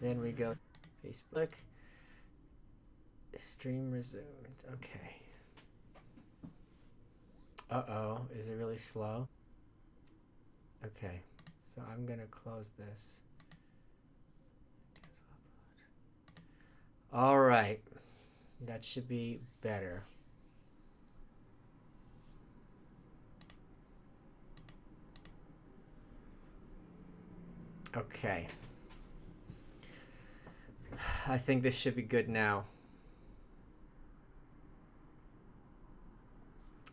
Then we go Facebook. Stream resumed. Okay. Uh-oh. Is it really slow? Okay. So I'm going to close this. All right. That should be better. Okay. I think this should be good now.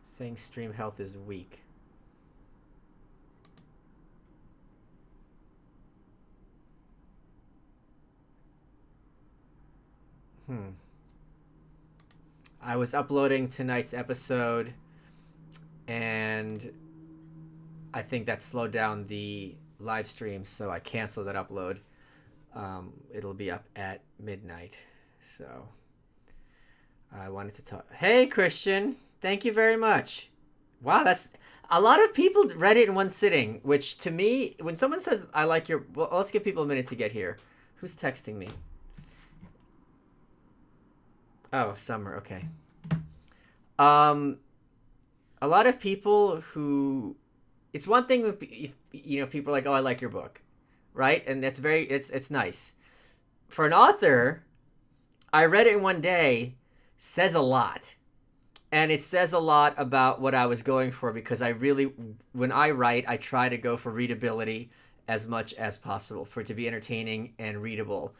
Saying stream health is weak. I was uploading tonight's episode, and I think that slowed down the live stream, so I canceled that upload. It'll be up at midnight. So I wanted to talk. Hey, Christian. Thank you very much. Wow, that's a lot of people read it in one sitting, which to me, when someone says, I like your... Well, let's give people a minute to get here. Who's texting me? Oh, Summer. Okay. A lot of people who... It's one thing if, you know, people are like, oh, I like your book. Right? And that's very... It's nice. For an author, I read it in one day, says a lot. And it says a lot about what I was going for, because I really, when I write, I try to go for readability as much as possible, for it to be entertaining and readable.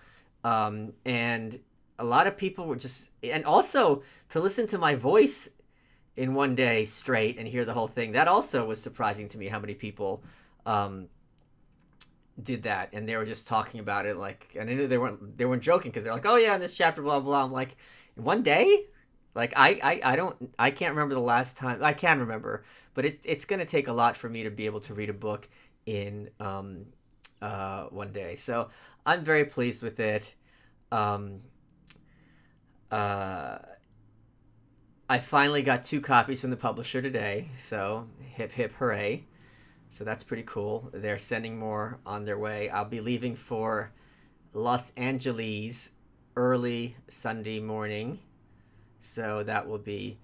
And a lot of people were just, and also to listen to my voice in one day straight and hear the whole thing, that also was surprising to me, how many people did that. And they were just talking about it like, and I knew they weren't joking, because they're like, oh yeah, in this chapter, blah, blah. I'm like, in one day? Like, I can't remember the last time. I can remember, but it's going to take a lot for me to be able to read a book in one day. So I'm very pleased with it. I finally got 2 copies from the publisher today, so hip hip hooray. So that's pretty cool. They're sending more on their way. I'll be leaving for Los Angeles early Sunday morning. So that will be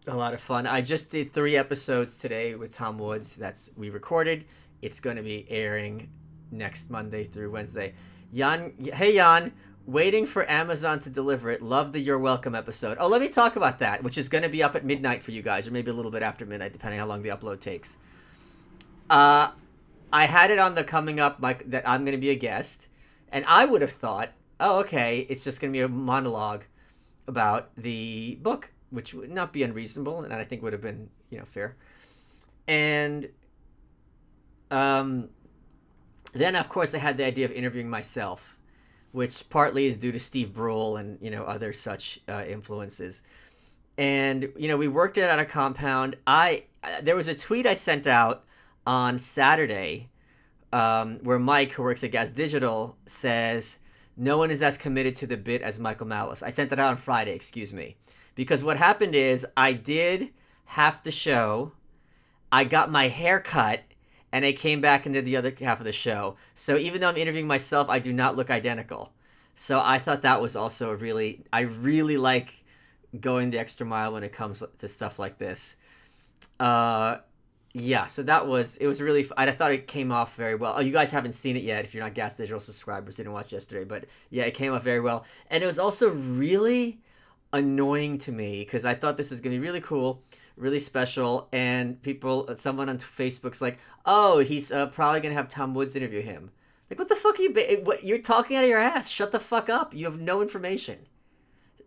a lot of fun. I just did 3 episodes today with Tom Woods. We recorded. It's going to be airing next Monday through Wednesday. Jan, hey Jan, waiting for Amazon to deliver it. Love the You're Welcome episode. Oh, let me talk about that, which is going to be up at midnight for you guys, or maybe a little bit after midnight, depending how long the upload takes. I had it on the coming up, that I'm going to be a guest, and I would have thought, oh, okay, it's just going to be a monologue about the book, which would not be unreasonable, and I think would have been, fair. And then, of course, I had the idea of interviewing myself, which partly is due to Steve Brule and, other such influences. And, we worked it at a compound. There was a tweet I sent out on Saturday where Mike, who works at Gas Digital, says, no one is as committed to the bit as Michael Malice. I sent that out on Friday, excuse me. Because what happened is I did half the show, I got my hair cut, and I came back and did the other half of the show. So even though I'm interviewing myself, I do not look identical. So I thought that was also I really like going the extra mile when it comes to stuff like this. Yeah, so it was really, I thought it came off very well. Oh, you guys haven't seen it yet if you're not Gas Digital subscribers, didn't watch yesterday, but yeah, it came off very well. And it was also really annoying to me, because I thought this was going to be really cool, really special, and someone on Facebook's like, oh, he's probably going to have Tom Woods interview him. Like, what the fuck are you're talking out of your ass, shut the fuck up, you have no information.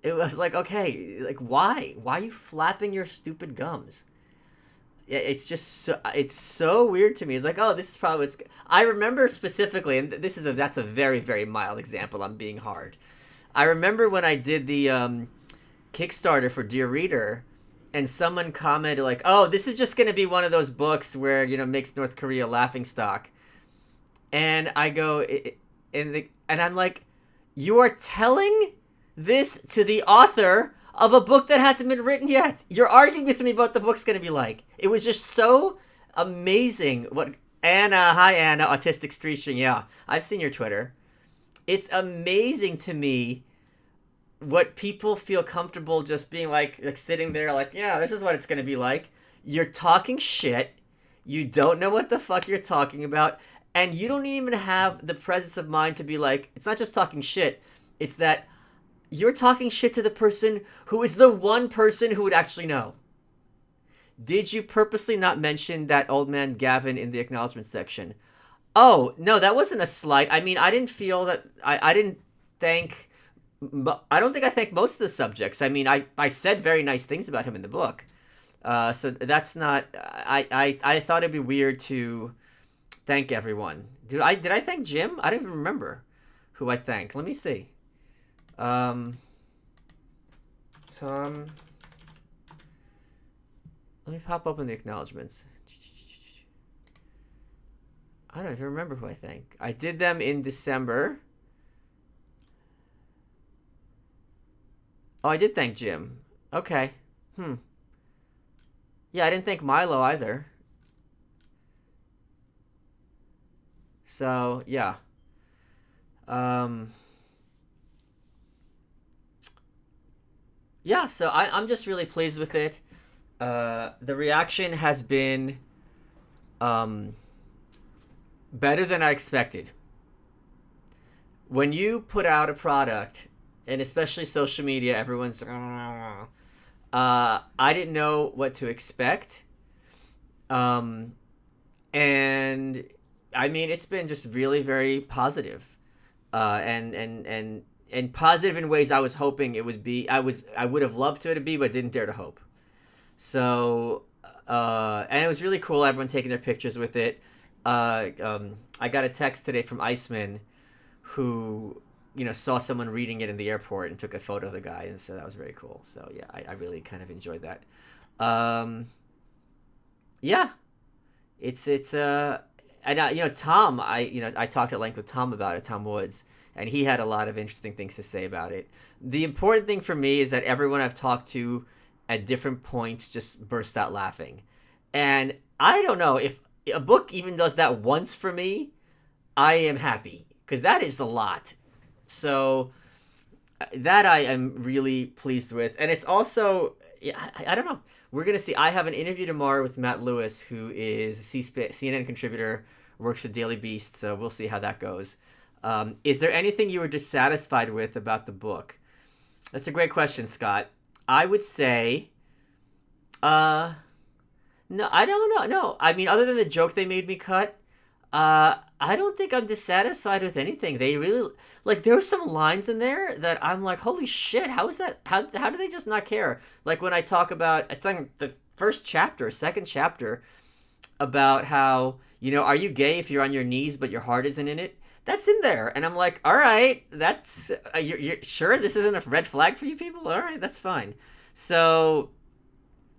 It was like, okay, like, why are you flapping your stupid gums? It's just it's so weird to me. It's like, oh, this is probably I remember specifically, and that's a very, very mild example. I'm being hard. I remember when I did the Kickstarter for Dear Reader, and someone commented like, oh, this is just going to be one of those books where, makes North Korea laughingstock. And I go, and I'm like, you are telling this to the author of a book that hasn't been written yet. You're arguing with me about what the book's going to be like. It was just so amazing. What Anna, hi Anna, Autistic Streeching. Yeah, I've seen your Twitter. it's amazing to me what people feel comfortable just being like sitting there like, yeah, this is what it's gonna be like. You're talking shit. You don't know what the fuck you're talking about, and you don't even have the presence of mind to be like, it's not just talking shit. It's that you're talking shit to the person who is the one person who would actually know. Did you purposely not mention that old man Gavin in the acknowledgement section? Oh, no, that wasn't a slight. I mean, I didn't feel that. I didn't thank. I don't think I thanked most of the subjects. I mean, I said very nice things about him in the book. So that's not. I thought it'd be weird to thank everyone. Did I thank Jim? I don't even remember who I thanked. Let me see. Um, Tom. Let me pop open the acknowledgements. I don't even remember who I thanked. I did them in December. Oh, I did thank Jim. Okay. Yeah, I didn't thank Milo either. So, yeah. Um, yeah, so I'm just really pleased with it. The reaction has been um, better than I expected. When you put out a product, and especially social media, everyone's. I didn't know what to expect. Um, and I mean, it's been just really very positive. And positive in ways I was hoping it would be. I would have loved to be, but didn't dare to hope. So, and it was really cool. Everyone taking their pictures with it. I got a text today from Iceman, who saw someone reading it in the airport and took a photo of the guy, and so that was very cool. So yeah, I really kind of enjoyed that. Um, yeah, it's and Tom, I talked at length with Tom about it, Tom Woods, and he had a lot of interesting things to say about it. The important thing for me is that everyone I've talked to at different points just burst out laughing, and I don't know if a book even does that once for me. I am happy because that is a lot. So that I am really pleased with, and it's also I don't know. We're gonna see. I have an interview tomorrow with Matt Lewis, who is a CNN contributor, works at Daily Beast. So we'll see how that goes. Is there anything you were dissatisfied with about the book? That's a great question, Scott. I would say, uh, no, I don't know. No, I mean, other than the joke they made me cut, I don't think I'm dissatisfied with anything. They really like there were some lines in there that I'm like, holy shit, how is that? How do they just not care? Like when I talk about it's like the first chapter, second chapter about how are you gay if you're on your knees but your heart isn't in it? That's in there, and I'm like, all right, that's you're sure this isn't a red flag for you people? All right, that's fine. So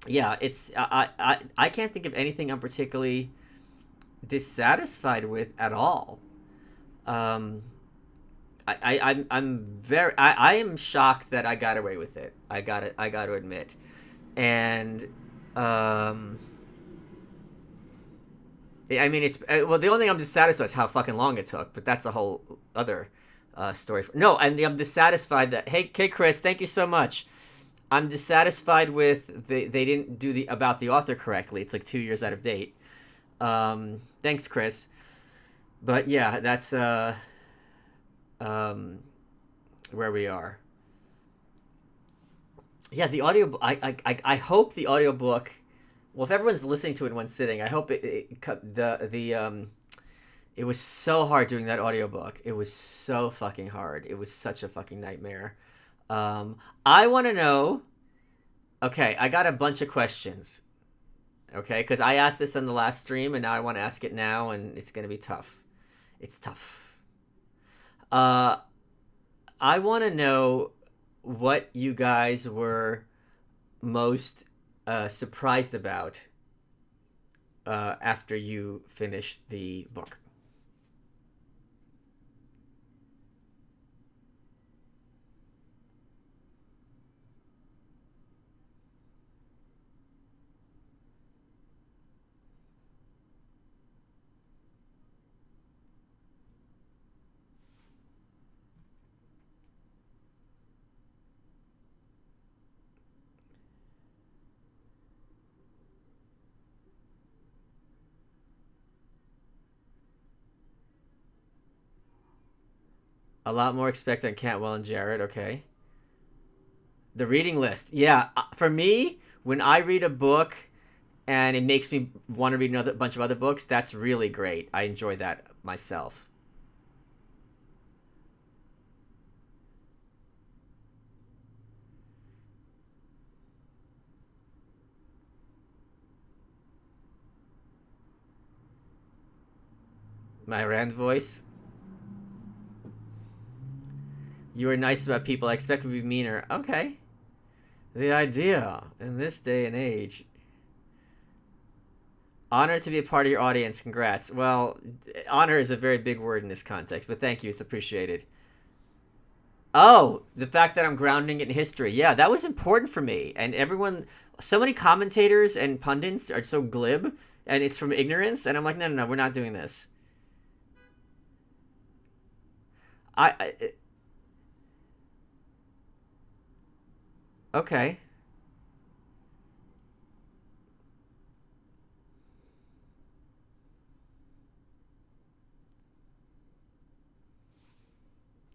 yeah, it's I can't think of anything I'm particularly dissatisfied with at all. Um, I'm very I am shocked that I got away with it. I got to admit, and um, I mean it's well the only thing I'm dissatisfied is how fucking long it took, but that's a whole other story. No, and I'm dissatisfied that hey Chris, thank you so much. I'm dissatisfied with they didn't do the about the author correctly. It's like 2 years out of date. Thanks, Chris. But yeah, that's um, where we are. Yeah, the audio. I hope the audiobook. Well, if everyone's listening to it in one sitting, I hope it was so hard doing that audiobook. It was so fucking hard. It was such a fucking nightmare. I want to know. Okay, I got a bunch of questions. Okay, because I asked this on the last stream, and now I want to ask it now, and it's gonna be tough. It's tough. Uh, I want to know what you guys were most surprised about after you finished the book. A lot more expect on Cantwell and Jared. Okay. The reading list. Yeah, for me, when I read a book and it makes me want to read another bunch of other books, that's really great. I enjoy that myself. My Rand voice. You were nice about people. I expect to be meaner. Okay. The idea in this day and age. Honor to be a part of your audience. Congrats. Well, honor is a very big word in this context, but thank you. It's appreciated. Oh, the fact that I'm grounding it in history. Yeah, that was important for me. And everyone, so many commentators and pundits are so glib, and it's from ignorance. And I'm like, no, no, no, we're not doing this. I okay.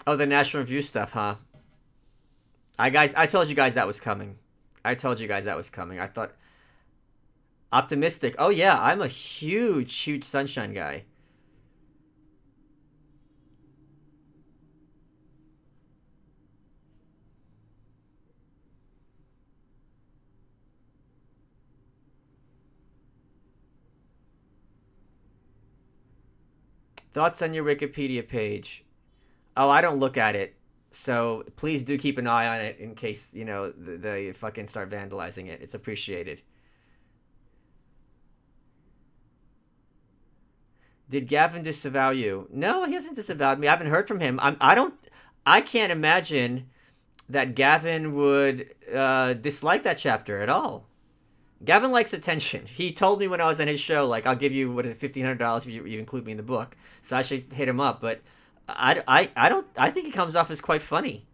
Oh, the National Review stuff, huh? I told you guys that was coming. I told you guys that was coming. I thought optimistic. Oh yeah, I'm a huge, huge sunshine guy. Thoughts on your Wikipedia page? Oh, I don't look at it. So please do keep an eye on it in case, they fucking start vandalizing it. It's appreciated. Did Gavin disavow you? No, he hasn't disavowed me. I haven't heard from him. I can't imagine that Gavin would dislike that chapter at all. Gavin likes attention. He told me when I was on his show, like, I'll give you, what is it, $1,500 if you include me in the book. So I should hit him up. But I don't, I think he comes off as quite funny.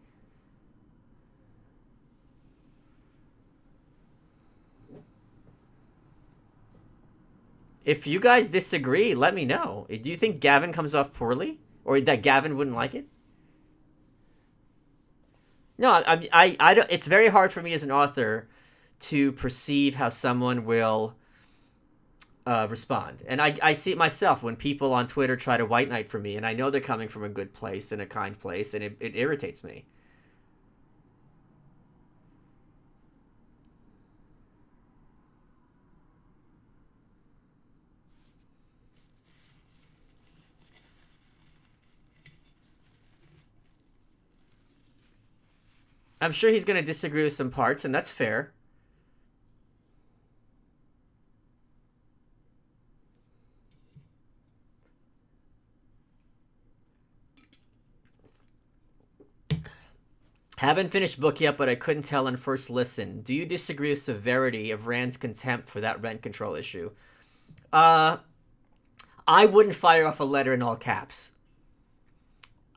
If you guys disagree, let me know. Do you think Gavin comes off poorly? Or that Gavin wouldn't like it? No, I don't, it's very hard for me as an author to perceive how someone will respond. And I see it myself when people on Twitter try to white knight for me, and I know they're coming from a good place and a kind place, and it irritates me. I'm sure he's going to disagree with some parts, and that's fair. Haven't finished book yet, but I couldn't tell on first listen. Do you disagree with severity of Rand's contempt for that rent control issue? Uh, I wouldn't fire off a letter in all caps.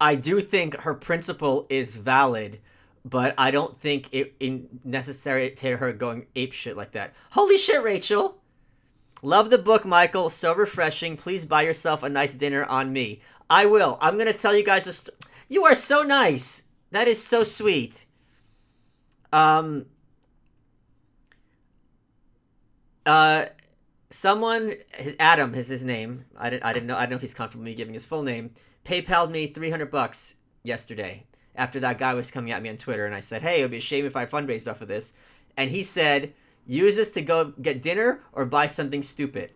I do think her principle is valid, but I don't think it in necessary to her going ape shit like that. Holy shit, Rachel! Love the book, Michael. So refreshing. Please buy yourself a nice dinner on me. I will. I'm gonna tell you guys just. You are so nice. That is so sweet. Um. Uh. Someone, Adam is his name. I didn't know. I don't know if he's comfortable with me giving his full name. PayPal'd me $300 yesterday after that guy was coming at me on Twitter, and I said, "Hey, it would be a shame if I fundraised off of this." And he said, "Use this to go get dinner or buy something stupid."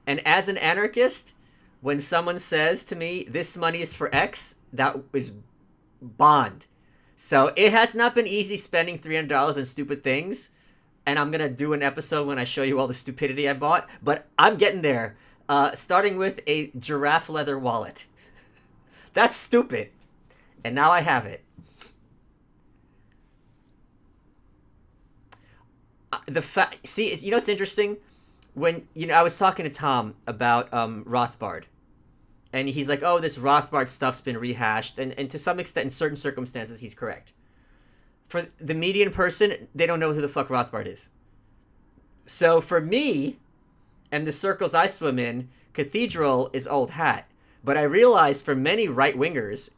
And as an anarchist, when someone says to me, "This money is for X," that is bond. So it has not been easy spending $300 on stupid things, and I'm gonna do an episode when I show you all the stupidity I bought. But I'm getting there. Starting with a giraffe leather wallet. That's stupid, and now I have it. See, it's interesting when I was talking to Tom about Rothbard, and he's like, "Oh, this Rothbard stuff's been rehashed," and to some extent, in certain circumstances, he's correct. For the median person, they don't know who the fuck Rothbard is. So for me, and the circles I swim in, Cathedral is old hat. But I realize for many right wingers,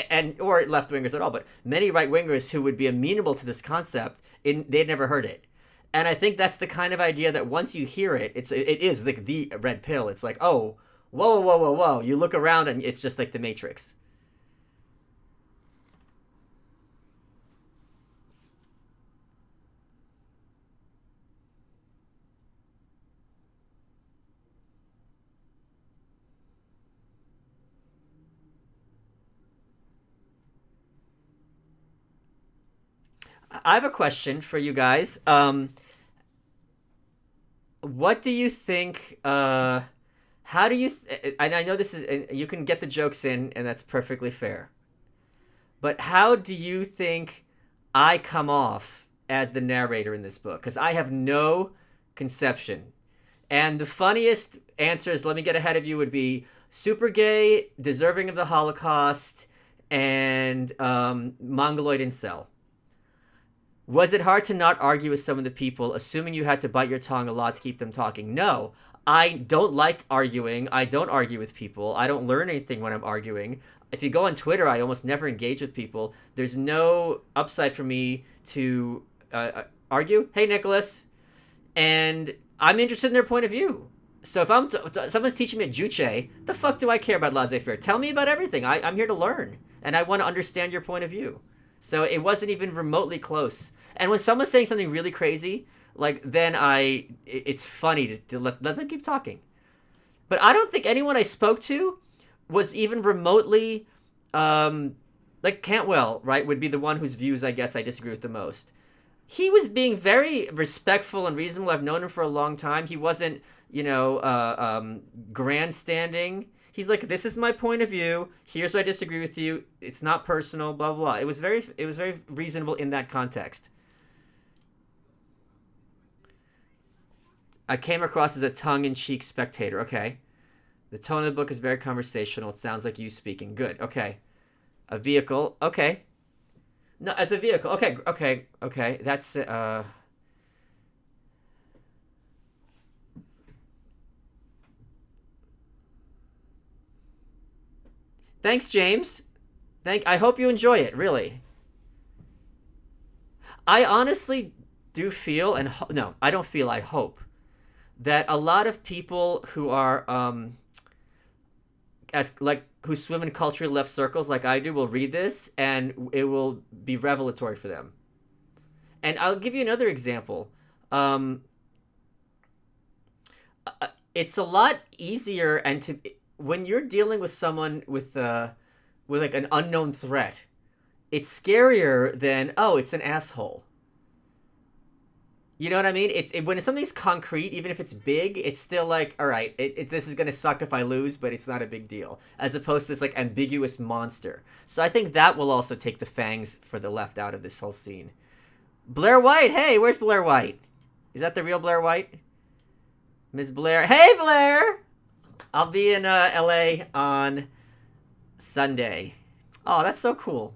and or left wingers at all, but many right wingers who would be amenable to this concept, they'd never heard it. And I think that's the kind of idea that once you hear it, it is like the red pill. It's like, oh, whoa, whoa, whoa, whoa. You look around and it's just like the Matrix. I have a question for you guys. What do you think? How do you? And I know this is. You can get the jokes in, and that's perfectly fair. But how do you think I come off as the narrator in this book? Because I have no conception. And the funniest answers, let me get ahead of you, would be super gay, deserving of the Holocaust, and Mongoloid incel. Was it hard to not argue with some of the people, assuming you had to bite your tongue a lot to keep them talking? No. I don't like arguing. I don't argue with people. I don't learn anything when I'm arguing. If you go on Twitter, I almost never engage with people. There's no upside for me to argue. Hey, Nicholas. And I'm interested in their point of view. So if someone's teaching me a juche, the fuck do I care about laissez-faire? Tell me about everything. I'm here to learn, and I want to understand your point of view. So it wasn't even remotely close. And when someone's saying something really crazy, like then it's funny to let them keep talking. But I don't think anyone I spoke to was even remotely, like Cantwell, right, would be the one whose views I guess I disagree with the most. He was being very respectful and reasonable. I've known him for a long time. He wasn't, grandstanding. He's like, this is my point of view. Here's why I disagree with you. It's not personal. Blah blah blah. It was very reasonable in that context. I came across as a tongue-in-cheek spectator. Okay. The tone of the book is very conversational. It sounds like you speaking. Good. Okay. A vehicle. Okay. No, as a vehicle. Okay. Okay. Okay. That's Thanks, James. I hope you enjoy it. Really. I honestly do feel no, I don't feel. I hope that a lot of people who are as like who swim in culturally left circles like I do will read this and it will be revelatory for them. And I'll give you another example. Um, it's a lot easier and to when you're dealing with someone with like an unknown threat. It's scarier than it's an asshole. You know what I mean? When something's concrete, even if it's big, it's still like, all right, this is gonna suck if I lose, but it's not a big deal. As opposed to this like ambiguous monster. So I think that will also take the fangs for the left out of this whole scene. Blair White, hey, where's Blair White? Is that the real Blair White? Ms. Blair, hey Blair! I'll be in LA on Sunday. Oh, that's so cool.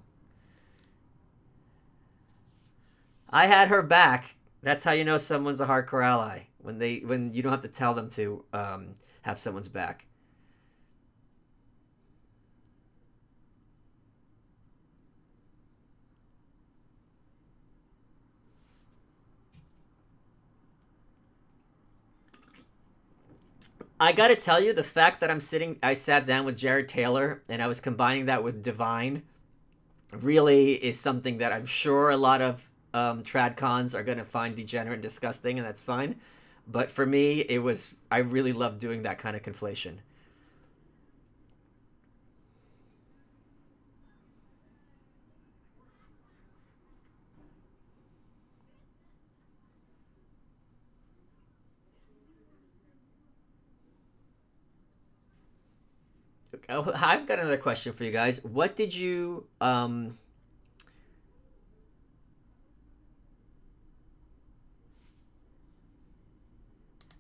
I had her back. That's how you know someone's a hardcore ally when you don't have to tell them to have someone's back. I gotta tell you, the fact that I sat down with Jared Taylor and I was combining that with Divine really is something that I'm sure a lot of tradcons are gonna find degenerate and disgusting, and that's fine. But for me, I really love doing that kind of conflation. Oh, I've got another question for you guys. What did you the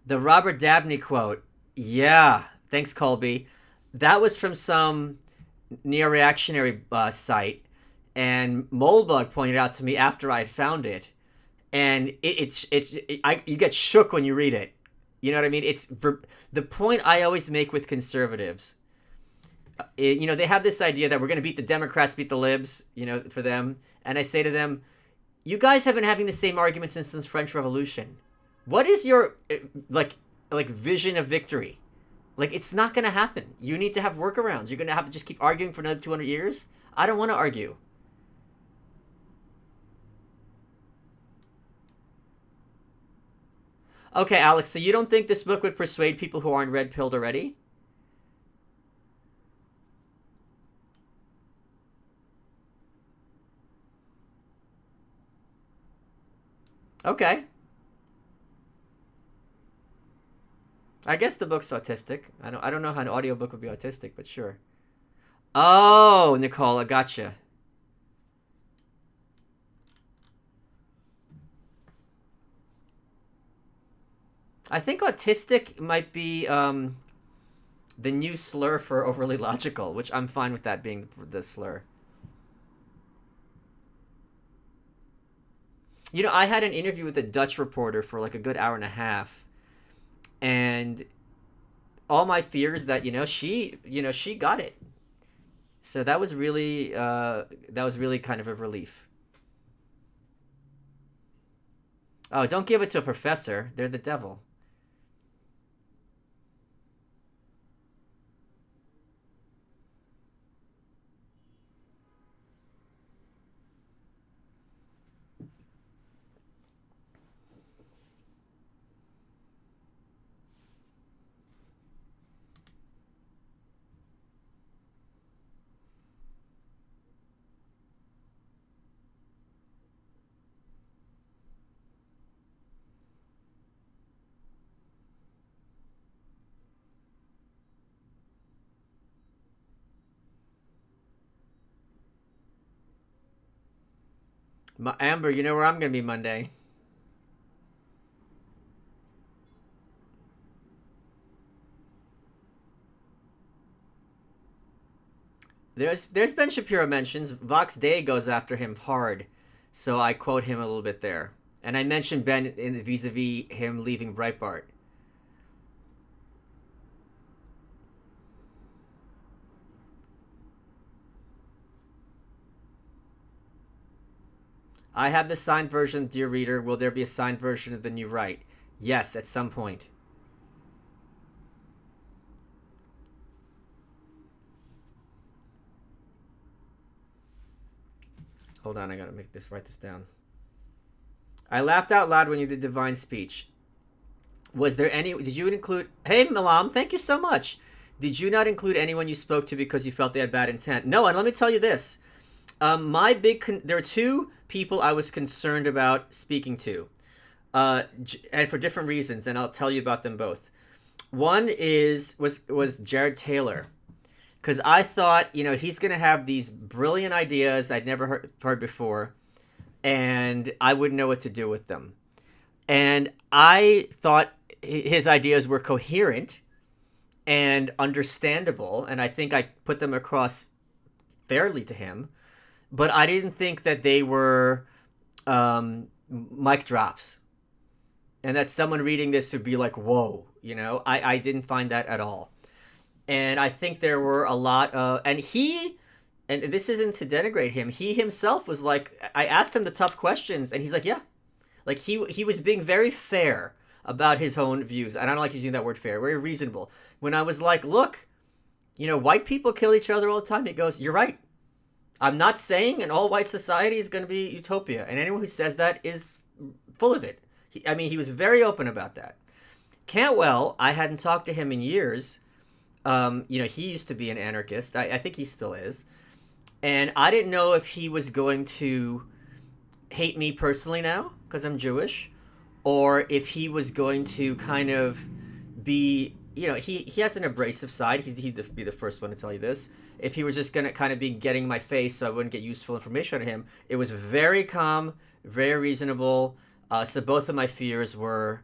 Robert Dabney quote? Yeah, thanks, Colby. That was from some neo-reactionary site, and Moldbug pointed out to me after I had found it, and you get shook when you read it. You know what I mean? The point I always make with conservatives. they have this idea that we're going to beat the Democrats, beat the libs, for them. And I say to them, you guys have been having the same argument since the French Revolution. What is your like vision of victory? Like, it's not going to happen. You need to have workarounds. You're going to have to just keep arguing for another 200 years. I don't want to argue. Okay, Alex, so you don't think this book would persuade people who aren't red pilled already? Okay. I guess the book's autistic. I don't know how an audiobook would be autistic, but sure. Oh, Nicole, I gotcha. I think autistic might be the new slur for overly logical, which I'm fine with that being the slur. I had an interview with a Dutch reporter for like a good hour and a half, and all my fears that she got it. So that was really kind of a relief. Oh, don't give it to a professor. They're the devil. Amber, you know where I'm gonna be Monday. There's Ben Shapiro mentions Vox Day goes after him hard, so I quote him a little bit there, and I mentioned Ben in vis-a-vis him leaving Breitbart. I have the signed version, dear reader. Will there be a signed version of the new right? Yes, at some point. Hold on, I gotta write this down. I laughed out loud when you did divine speech. Was there any? Did you include? Hey, Milam, thank you so much. Did you not include anyone you spoke to because you felt they had bad intent? No, and let me tell you this. There are two people I was concerned about speaking to, and for different reasons, and I'll tell you about them both. One was Jared Taylor, because I thought he's gonna have these brilliant ideas I'd never heard before, and I wouldn't know what to do with them. And I thought his ideas were coherent and understandable, and I think I put them across fairly to him. But I didn't think that they were mic drops, and that someone reading this would be like, "Whoa," I didn't find that at all. And I think there were a lot of, and this isn't to denigrate him. He himself was like, I asked him the tough questions, and he's like, yeah, like he was being very fair about his own views, and I don't like using that word fair, very reasonable. When I was like, look, white people kill each other all the time, he goes, you're right. I'm not saying an all white society is going to be utopia, and anyone who says that is full of it. He was very open about that. Cantwell, I hadn't talked to him in years. He used to be an anarchist. I think he still is. And I didn't know if he was going to hate me personally now because I'm Jewish, or if he was going to kind of be, he has an abrasive side. He'd be the first one to tell you this. If he was just going to kind of be getting my face so I wouldn't get useful information out of him, it was very calm, very reasonable. So both of my fears were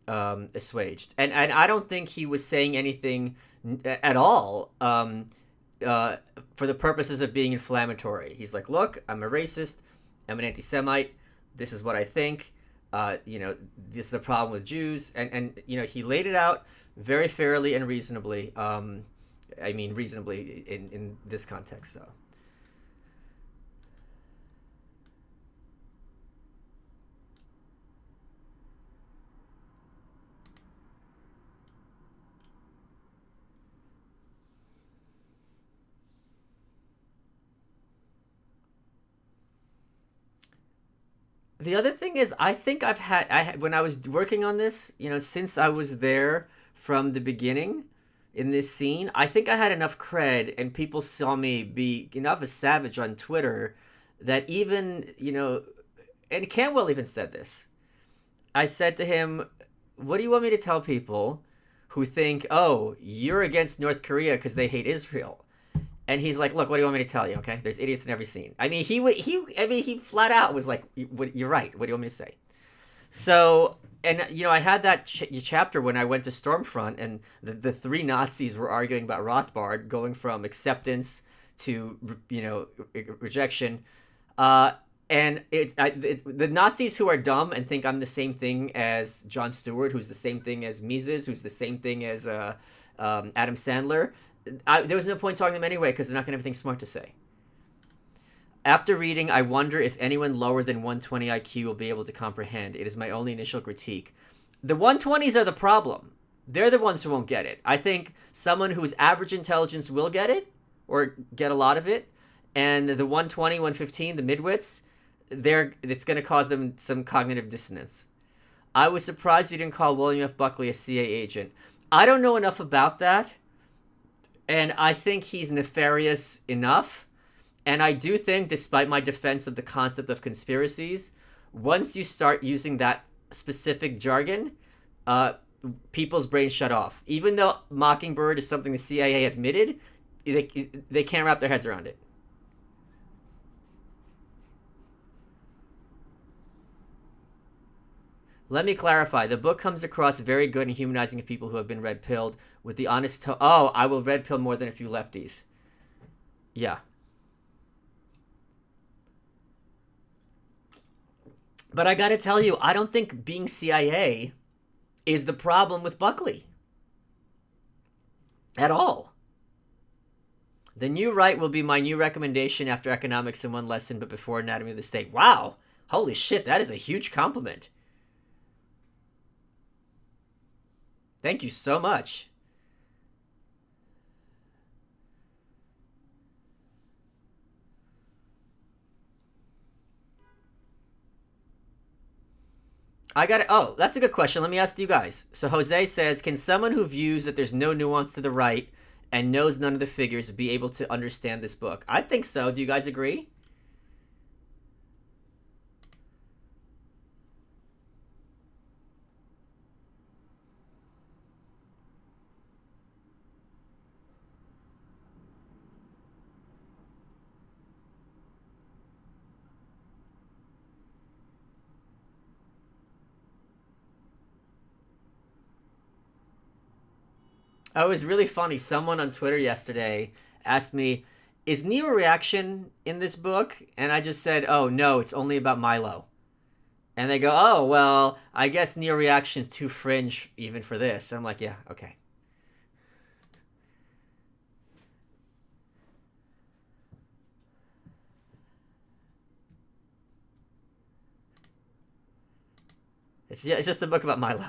assuaged. And I don't think he was saying anything at all for the purposes of being inflammatory. He's like, look, I'm a racist. I'm an anti-Semite. This is what I think. This is the problem with Jews. And he laid it out very fairly and reasonably. I mean, reasonably in this context. So. The other thing is, I think when I was working on this, since I was there from the beginning in this scene, I think I had enough cred, and people saw me be enough a savage on Twitter that even and Canwell even said this. I said to him, "What do you want me to tell people who think, oh, you're against North Korea because they hate Israel?" And he's like, "Look, what do you want me to tell you? Okay, there's idiots in every scene." I mean, he flat out was like, "You're right. What do you want me to say?" So, and I had that chapter when I went to Stormfront, and the three Nazis were arguing about Rothbard, going from acceptance to rejection. And the Nazis who are dumb and think I'm the same thing as Jon Stewart, who's the same thing as Mises, who's the same thing as Adam Sandler. There was no point talking to them anyway because they're not going to have anything smart to say. After reading, I wonder if anyone lower than 120 IQ will be able to comprehend. It is my only initial critique. The 120s are the problem. They're the ones who won't get it. I think someone whose average intelligence will get it, or get a lot of it, and the 120, 115, the midwits, it's going to cause them some cognitive dissonance. I was surprised you didn't call William F. Buckley a CIA agent. I don't know enough about that, and I think he's nefarious enough. And I do think, despite my defense of the concept of conspiracies, once you start using that specific jargon, people's brains shut off. Even though Mockingbird is something the CIA admitted, they can't wrap their heads around it. Let me clarify. The book comes across very good and humanizing of people who have been red-pilled with the honest oh, I will red-pill more than a few lefties. Yeah. But I gotta tell you, I don't think being CIA is the problem with Buckley. At all. The new right will be my new recommendation after economics in one lesson, but before anatomy of the state. Wow. Holy shit, that is a huge compliment. Thank you so much. I got it. Oh, that's a good question. Let me ask you guys. So Jose says, can someone who views that there's no nuance to the right and knows none of the figures be able to understand this book? I think so. Do you guys agree? Oh, it was really funny. Someone on Twitter yesterday asked me, is Neo Reaction in this book? And I just said, oh, no, it's only about Milo. And they go, oh, well, I guess Neo Reaction is too fringe even for this. And I'm like, yeah, okay. It's just a book about Milo.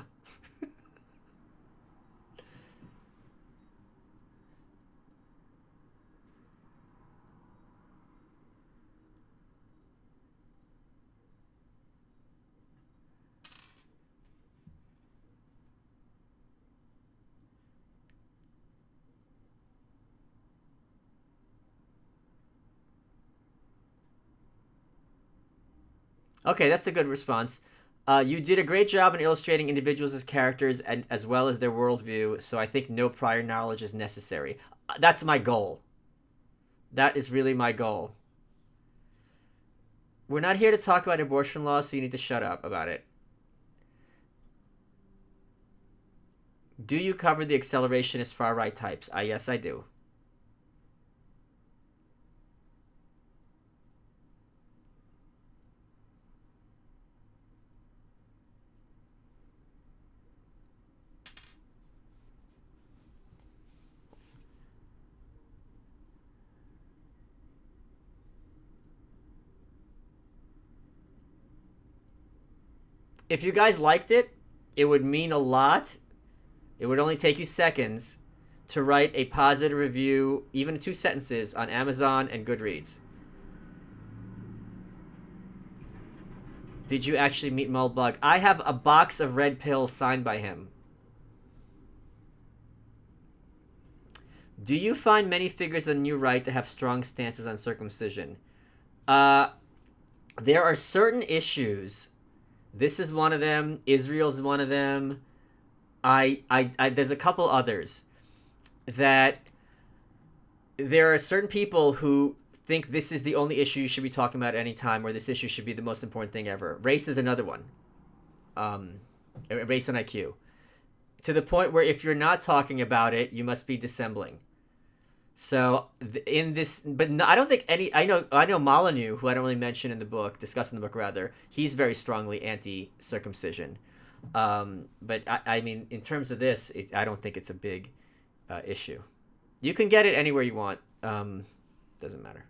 Okay, that's a good response. You did a great job in illustrating individuals as characters and as well as their worldview, so I think no prior knowledge is necessary. That's my goal. That is really my goal. We're not here to talk about abortion laws, so you need to shut up about it. Do you cover the accelerationist far right types? Yes, I do. If you guys liked it, it would mean a lot. It would only take you seconds to write a positive review, even 2 sentences, on Amazon and Goodreads. Did you actually meet Mullbug? I have a box of red pills signed by him. Do you find many figures on New Right to have strong stances on circumcision? Uh, there are certain issues. This is one of them. Israel's one of them. There's a couple others that there are certain people who think this is the only issue you should be talking about at any time, or this issue should be the most important thing ever. Race is another one. Race and IQ. To the point where if you're not talking about it, you must be dissembling. So in this, but no, I don't think any. I know Molyneux, who I don't really mention in the book, discuss in the book rather. He's very strongly anti-circumcision. But I mean, in terms of this, I don't think it's a big issue. You can get it anywhere you want. Doesn't matter.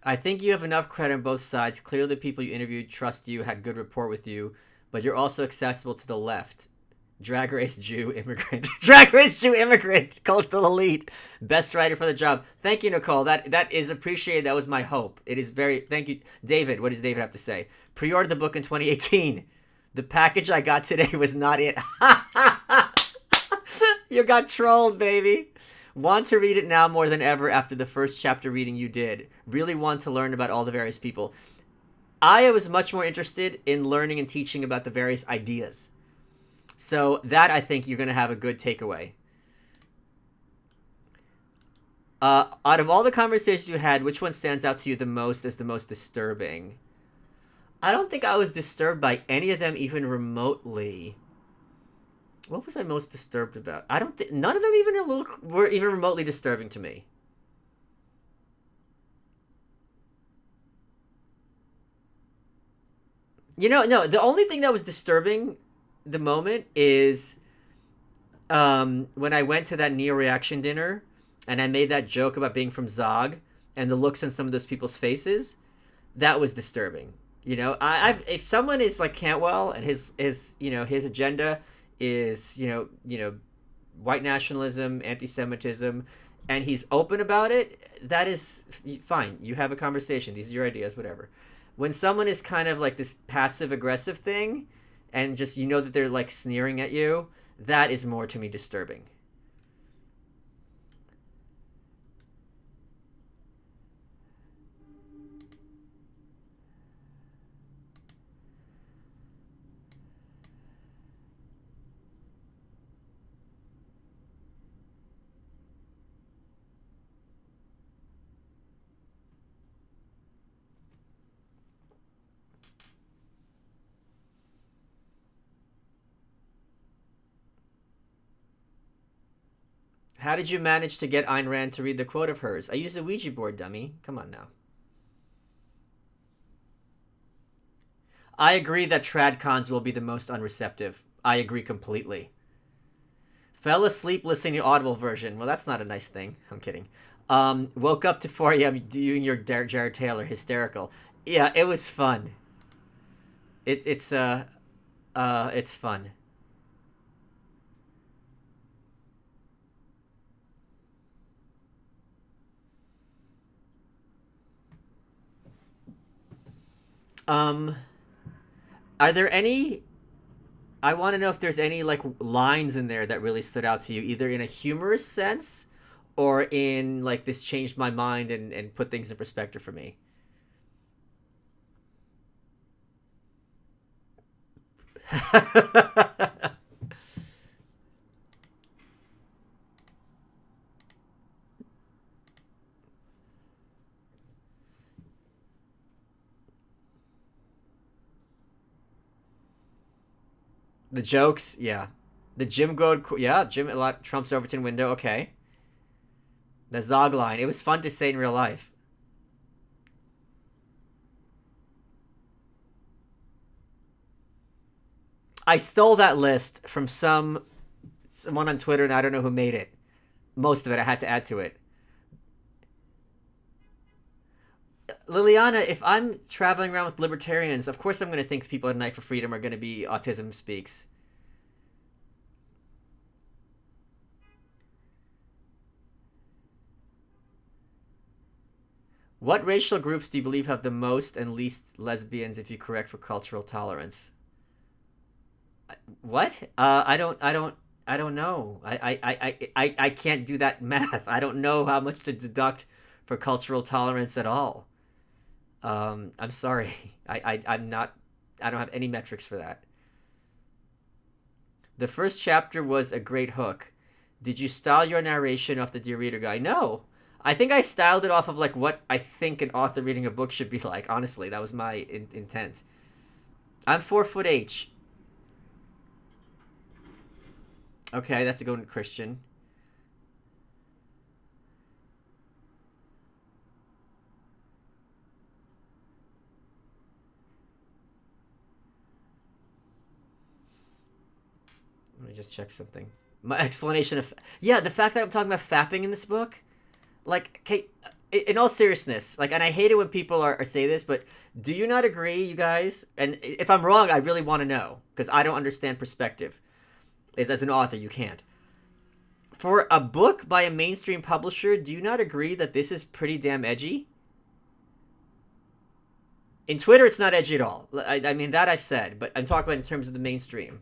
I think you have enough credit on both sides. Clearly, the people you interviewed trust you, had good rapport with you, but you're also accessible to the left. Drag Race Jew Immigrant. Drag Race Jew Immigrant. Coastal Elite. Best writer for the job. Thank you, Nicole. That is appreciated. That was my hope. It is very... Thank you. David, what does David have to say? Pre-ordered the book in 2018. The package I got today was not it. You got trolled, baby. Want to read it now more than ever after the first chapter reading you did. Really want to learn about all the various people. I was much more interested in learning and teaching about the various ideas. So that, I think, you're going to have a good takeaway. Out of all the conversations you had, which one stands out to you the most as the most disturbing? I don't think I was disturbed by any of them even remotely. What was I most disturbed about? I don't think none of them even were even remotely disturbing to me. No, the only thing that was disturbing the moment is when I went to that Neo Reaction dinner and I made that joke about being from Zog and the looks on some of those people's faces. That was disturbing. If someone is like Cantwell and his agenda is white nationalism, anti-Semitism, and he's open about it, that is fine. You have a conversation. These are your ideas, whatever. When someone is kind of like this passive aggressive thing, and just that they're like sneering at you, that is more to me disturbing. How did you manage to get Ayn Rand to read the quote of hers? I used a Ouija board, dummy. Come on now. I agree that tradcons will be the most unreceptive. I agree completely. Fell asleep listening to Audible version. Well, that's not a nice thing. I'm kidding. Woke up to 4 a.m. doing your Jared Taylor hysterical. Yeah, it was fun. It's fun. Um, are there any? I want to know if there's any like lines in there that really stood out to you, either in a humorous sense or in like this changed my mind and put things in perspective for me. The jokes, yeah. The Jim Goad, yeah, Jim a lot Trump's Overton window. Okay, the Zog line. It was fun to say in real life. I stole that list from someone on Twitter, and I don't know who made it. Most of it I had to add to it. Liliana, if I'm traveling around with libertarians, of course I'm going to think people at Night for Freedom are going to be Autism Speaks. What racial groups do you believe have the most and least lesbians if you correct for cultural tolerance? What? I don't know. I can't do that math. I don't know how much to deduct for cultural tolerance at all. I'm sorry. I'm not. I don't have any metrics for that. The first chapter was a great hook. Did you style your narration off the Dear Reader guy? No. I think I styled it off of like what I think an author reading a book should be like. Honestly, that was my intent. I'm 4 foot H. Okay, that's a good one, Christian. Let me just check something. My explanation of the fact that I'm talking about fapping in this book, like, okay, in all seriousness, like, and I hate it when people are say this, but do you not agree, you guys? And if I'm wrong, I really want to know because I don't understand perspective. As an author, you can't. For a book by a mainstream publisher, do you not agree that this is pretty damn edgy? In Twitter, it's not edgy at all. I mean, that I've said, but I'm talking about in terms of the mainstream.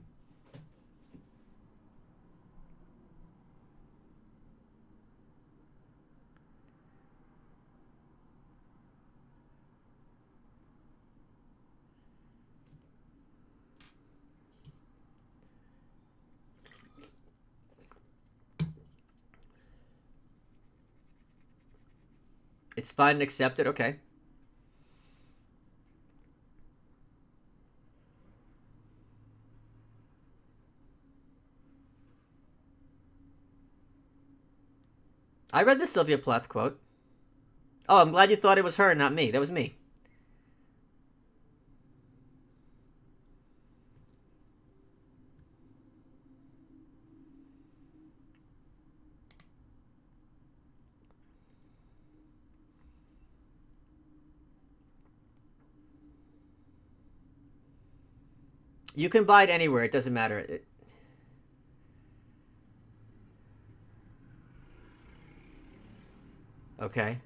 It's fine and accepted. Okay. I read the Sylvia Plath quote. Oh, I'm glad you thought it was her, not me. That was me. You can buy it anywhere. It doesn't matter. Okay.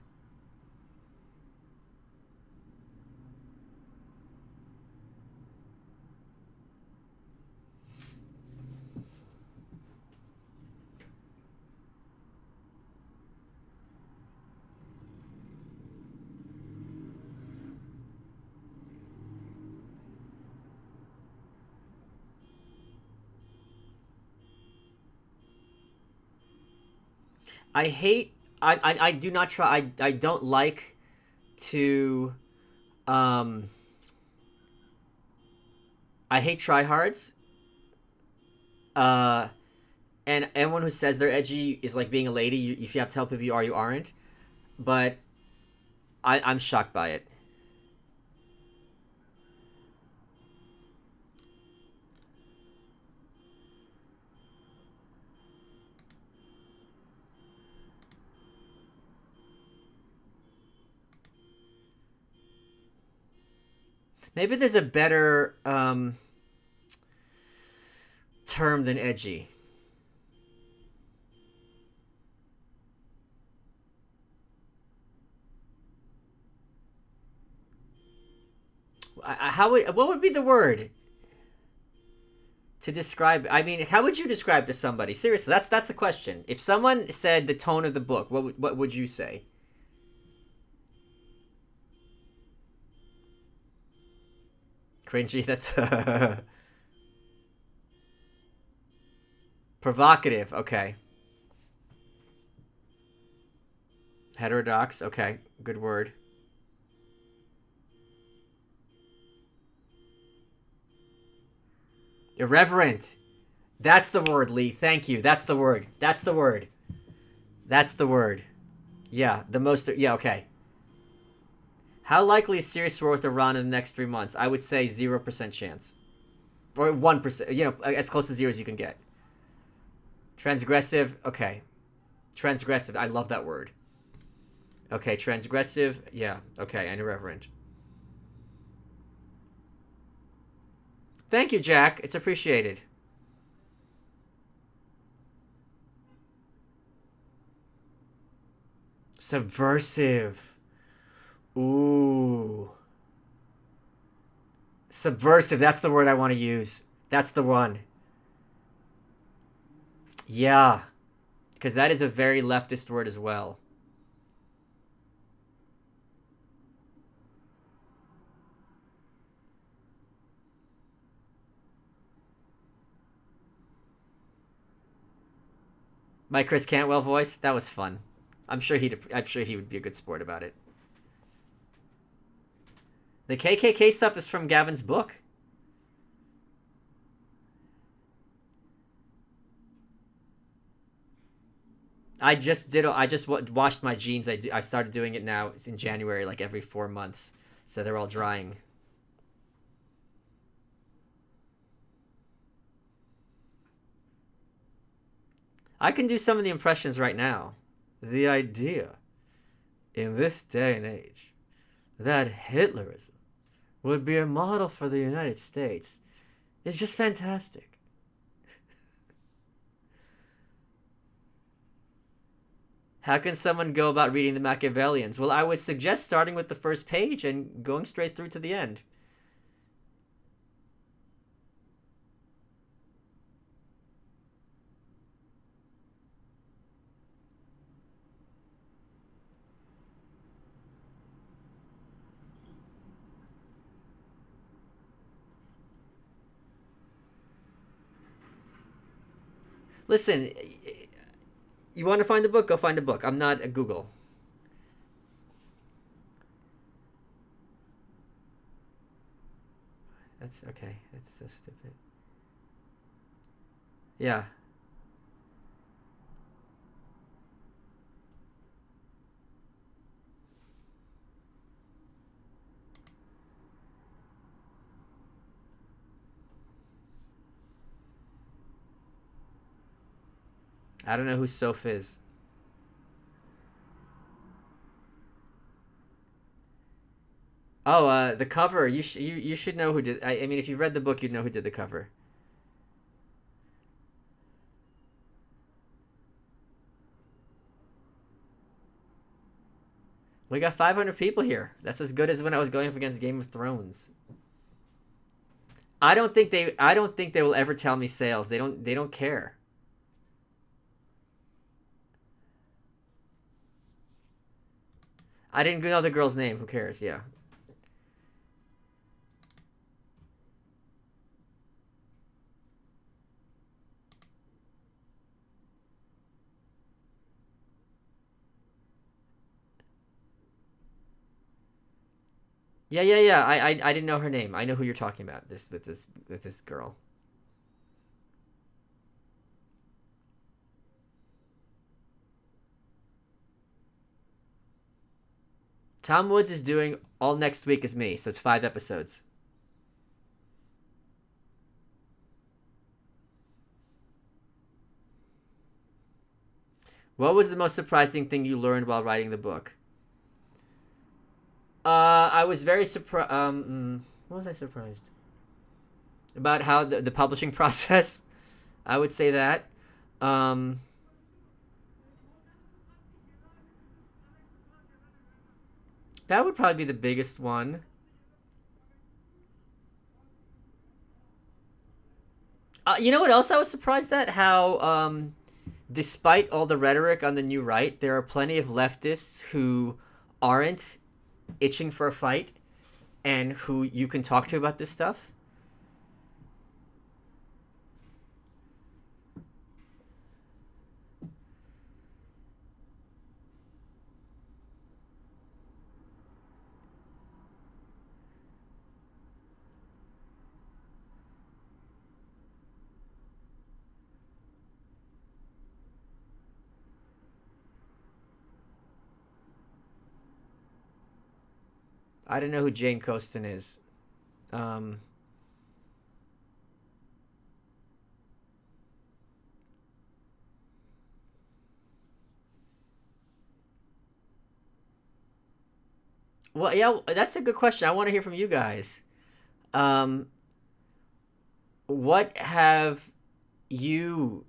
I hate. I do not try. I don't like to. Um. I hate tryhards. Uh. And anyone who says they're edgy is like being a lady. If you have to tell people you are, you aren't. But I'm shocked by it. Maybe there's a better term than edgy. What would be the word to describe? I mean, how would you describe to somebody? Seriously, that's the question. If someone said the tone of the book, what would you say? Cringy. That's provocative. Okay. Heterodox. Okay. Good word. Irreverent. That's the word, Lee. Thank you. That's the word. That's the word. That's the word. Yeah, the most. Yeah, okay. How likely is serious war with Iran in the next 3 months? I would say 0% chance. Or 1%. You know, as close to zero as you can get. Transgressive. Okay. Transgressive. I love that word. Okay, transgressive. Yeah. Okay, and irreverent. Thank you, Jack. It's appreciated. Subversive. Ooh. Subversive. That's the word I want to use. That's the one. Yeah. Because that is a very leftist word as well. My Chris Cantwell voice. That was fun. I'm sure he would be a good sport about it. The KKK stuff is from Gavin's book. I just washed my jeans. I started doing it now. It's in January, like every 4 months, so they're all drying. I can do some of the impressions right now. The idea in this day and age that Hitlerism would be a model for the United States is just fantastic. How can someone go about reading the Machiavellians? Well, I would suggest starting with the first page and going straight through to the end. Listen, you want to find the book? Go find a book. I'm not a Google. That's okay. That's so stupid. Yeah. I don't know who Soph is. Oh, the cover. You should know who did. I mean, if you read the book, you'd know who did the cover. We got 500 people here. That's as good as when I was going up against Game of Thrones. I don't think they will ever tell me sales. They don't care. I didn't know the girl's name. Who cares? Yeah. Yeah. I didn't know her name. I know who you're talking about. With this girl. Tom Woods is doing all next week as me, so it's 5 episodes. What was the most surprising thing you learned while writing the book? I was very surprised. What was I surprised about? How the publishing process? I would say that. Um, that would probably be the biggest one. You know what else I was surprised at? How, despite all the rhetoric on the new right, there are plenty of leftists who aren't itching for a fight and who you can talk to about this stuff. I don't know who Jane Coaston is. Um, well, yeah, that's a good question. I want to hear from you guys. Um, what have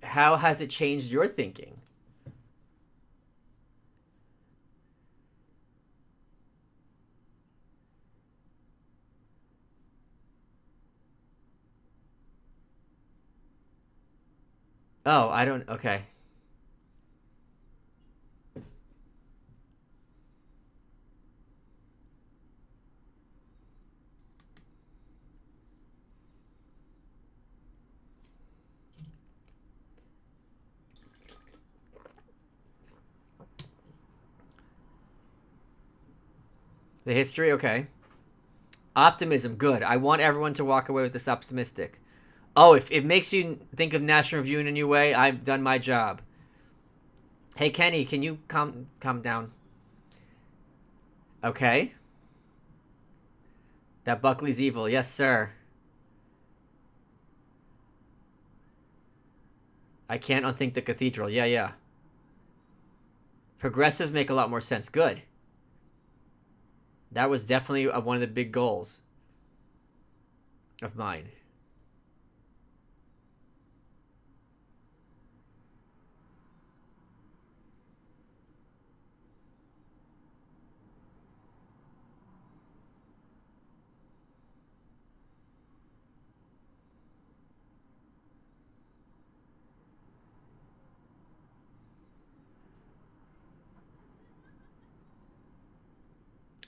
how has it changed your thinking? Oh, I don't. Okay. The history. Okay. Optimism. Good. I want everyone to walk away with this optimistic. Oh, if it makes you think of National Review in a new way, I've done my job. Hey, Kenny, can you calm down? Okay. That Buckley's evil. Yes, sir. I can't unthink the cathedral. Yeah, yeah. Progressives make a lot more sense. Good. That was definitely one of the big goals of mine.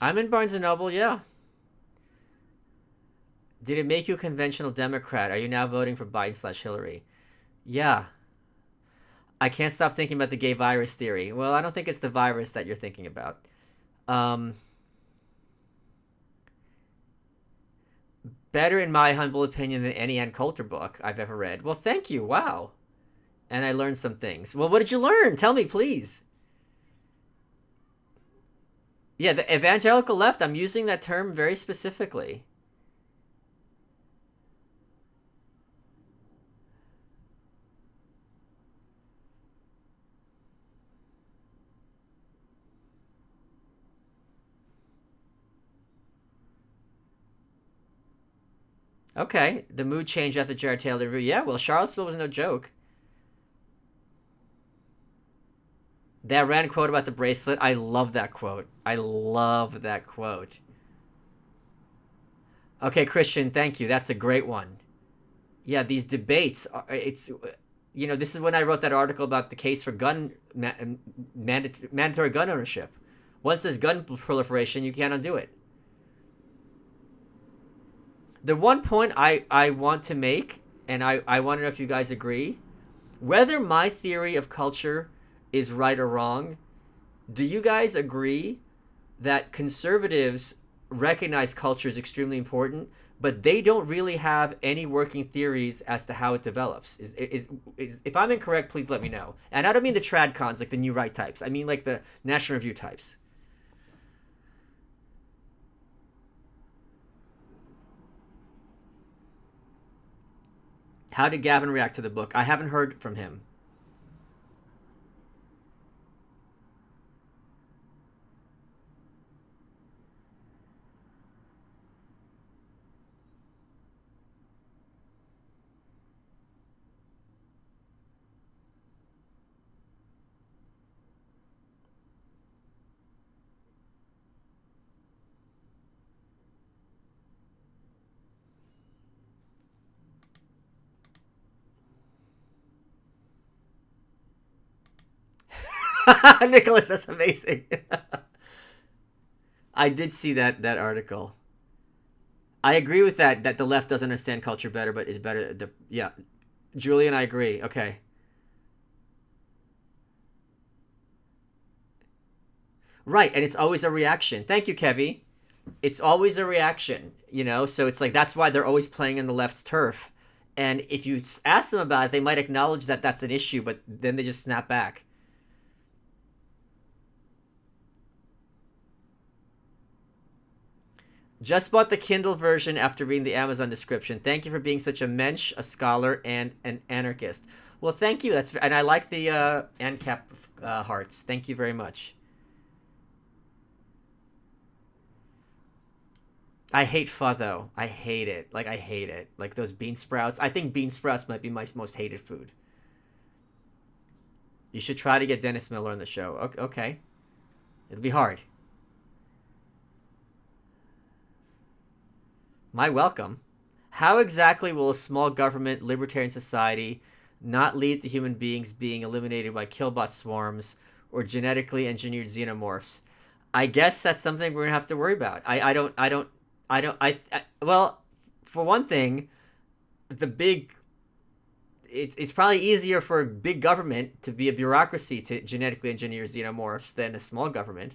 I'm in Barnes and Noble. Yeah. Did it make you a conventional Democrat? Are you now voting for Biden/Hillary? Yeah. I can't stop thinking about the gay virus theory. Well, I don't think it's the virus that you're thinking about. Um, Better, in my humble opinion, than any Ann Coulter book I've ever read. Well, thank you. Wow. And I learned some things. Well, what did you learn? Tell me, please. Yeah, the evangelical left, I'm using that term very specifically. Okay, the mood changed after Jared Taylor review. Yeah, well, Charlottesville was no joke. That Rand quote about the bracelet, I love that quote. I love that quote. Okay, Christian, thank you. That's a great one. Yeah, these debates, it's, this is when I wrote that article about the case for mandatory gun ownership. Once there's gun proliferation, you can't undo it. The one point I want to make, and I want to know if you guys agree, whether my theory of culture is right or wrong, do you guys agree that conservatives recognize culture is extremely important, but they don't really have any working theories as to how it develops? Is if I'm incorrect, please let me know. And I don't mean the trad cons like the new right types. I mean like the National Review types. How did Gavin react to the book? I haven't heard from him. Nicholas, that's amazing. I did see that article. I agree with that the left doesn't understand culture better, but is better. Yeah, Julian, I agree. Okay, right, and it's always a reaction. Thank you, Kevy. It's always a reaction, So it's like that's why they're always playing in the left's turf. And if you ask them about it, they might acknowledge that that's an issue, but then they just snap back. Just bought the Kindle version after reading the Amazon description. Thank you for being such a mensch, a scholar, and an anarchist. Well, thank you. And I like the ANCAP hearts. Thank you very much. I hate pho though. I hate it. Like I hate it. Like those bean sprouts. I think bean sprouts might be my most hated food. You should try to get Dennis Miller on the show. Okay. It'll be hard. My welcome. How exactly will a small government libertarian society not lead to human beings being eliminated by killbot swarms or genetically engineered xenomorphs? I guess that's something we're gonna have to worry about. Well, for one thing, the big it's probably easier for a big government to be a bureaucracy to genetically engineer xenomorphs than a small government.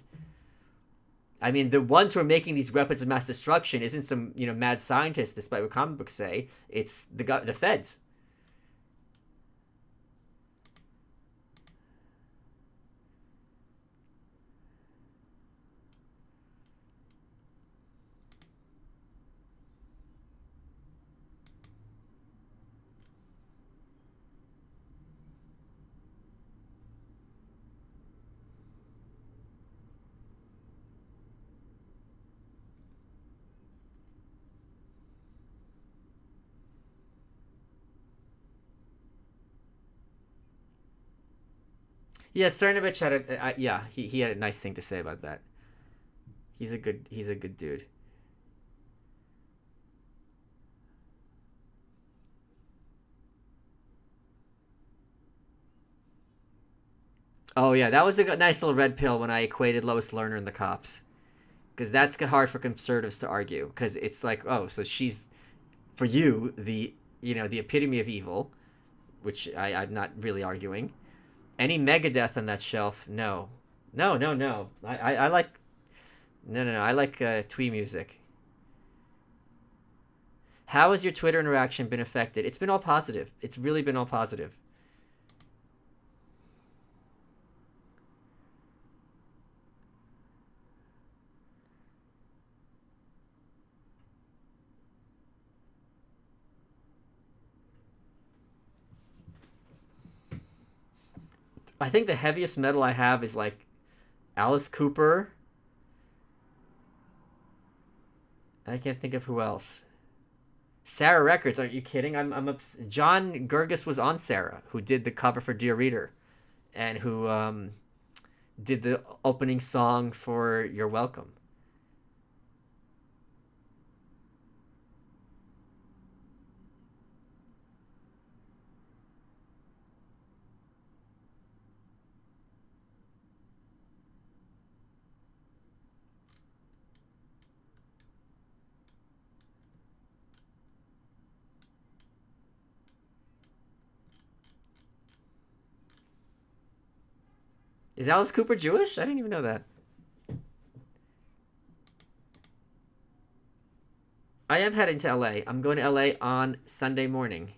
I mean, the ones who are making these weapons of mass destruction isn't some mad scientist, despite what comic books say. It's the feds. Yeah, Cernovich had yeah, he had a nice thing to say about that. He's a good dude. Oh yeah, that was a nice little red pill when I equated Lois Lerner and the cops, because that's hard for conservatives to argue, because it's like, oh, so she's for you the epitome of evil, which I'm not really arguing. Any Megadeth on that shelf? No, no, no, no. I like no, no, no. I like twee music. How has your Twitter interaction been affected? It's been all positive. It's really been all positive. I think the heaviest metal I have is like Alice Cooper. I can't think of who else. Sarah Records. Are you kidding? John Gurgis was on Sarah, who did the cover for Dear Reader, and who did the opening song for You're Welcome. Is Alice Cooper Jewish? I didn't even know that. I am heading to LA. I'm going to LA on Sunday morning.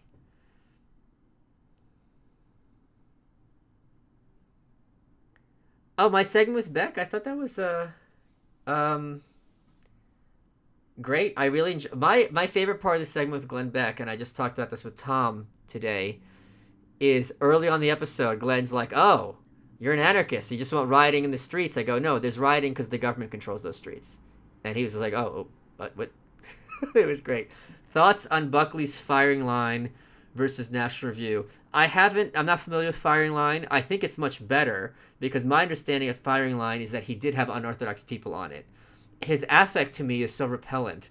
Oh, my segment with Beck. I thought that was um great. I really enjoy my favorite part of the segment with Glenn Beck, and I just talked about this with Tom today. Is early on the episode, Glenn's like, "Oh, you're an anarchist. You just want rioting in the streets." I go, "No, there's rioting because the government controls those streets." And he was like, "Oh, what?" It was great. Thoughts on Buckley's firing line versus National Review? I'm not familiar with firing line. I think it's much better because my understanding of firing line is that he did have unorthodox people on it. His affect to me is so repellent.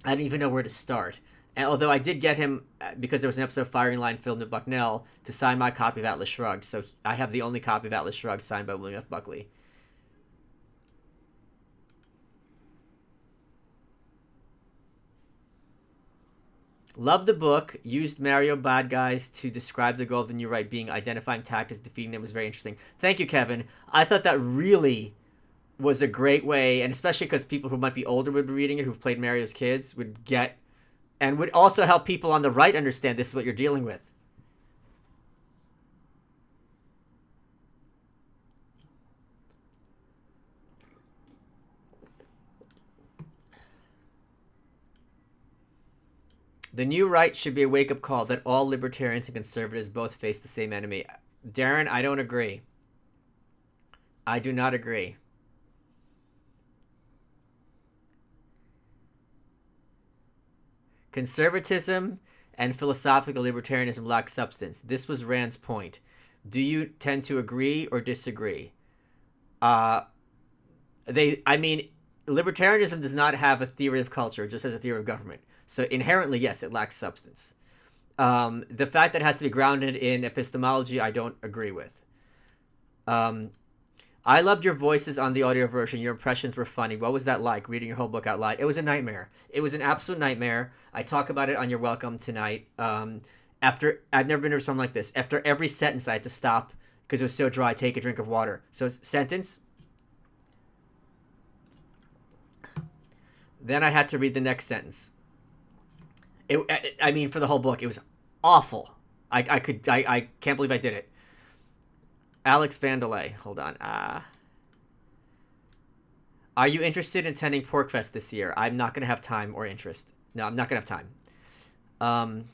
I don't even know where to start. And although I did get him because there was an episode of Firing Line filmed at Bucknell to sign my copy of Atlas Shrugged, so I have the only copy of Atlas Shrugged signed by William F. Buckley. Love the book. Used Mario bad guys to describe the goal of the new right being identifying tactics, defeating them was very interesting. Thank you, Kevin. I thought that really was a great way, and especially because people who might be older would be reading it, who've played Mario's kids, would get and would also help people on the right understand this is what you're dealing with. The new right should be a wake-up call that all libertarians and conservatives both face the same enemy. Darren, I don't agree. I do not agree. Conservatism and philosophical libertarianism lack substance. This was Rand's point. Do you tend to agree or disagree? I mean, libertarianism does not have a theory of culture, it just has a theory of government. So inherently, yes, it lacks substance. The fact that it has to be grounded in epistemology, I don't agree with. I loved your voices on the audio version. Your impressions were funny. What was that like, reading your whole book out loud? It was a nightmare. It was an absolute nightmare. I talk about it on Your Welcome tonight. After I've never been to something like this. After every sentence, I had to stop because it was so dry. Take a drink of water. So sentence. Then I had to read the next sentence. I mean, for the whole book, it was awful. I can't believe I did it. Alex Vandelay, hold on. Are you interested in attending Porkfest this year? I'm not going to have time or interest. No, I'm not going to have time.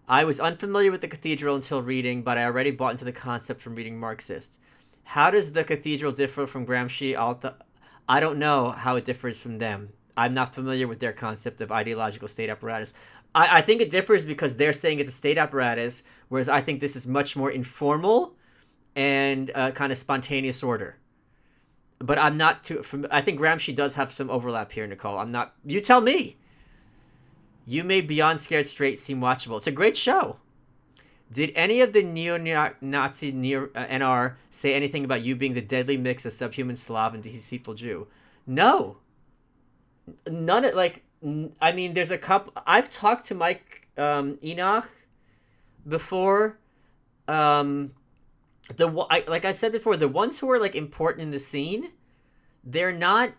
I was unfamiliar with the cathedral until reading, but I already bought into the concept from reading Marxist. How does the cathedral differ from Gramsci? I don't know how it differs from them. I'm not familiar with their concept of ideological state apparatus. I think it differs because they're saying it's a state apparatus, whereas I think this is much more informal and kind of spontaneous order. But I'm not too... I think Gramsci does have some overlap here, Nicole. I'm not... You tell me. You made Beyond Scared Straight seem watchable. It's a great show. Did any of the neo-Nazi NR say anything about you being the deadly mix of subhuman Slav and deceitful Jew? No. None of... I mean, there's a couple... I've talked to Mike Enoch before. Like I said before, the ones who are important in the scene, they're not.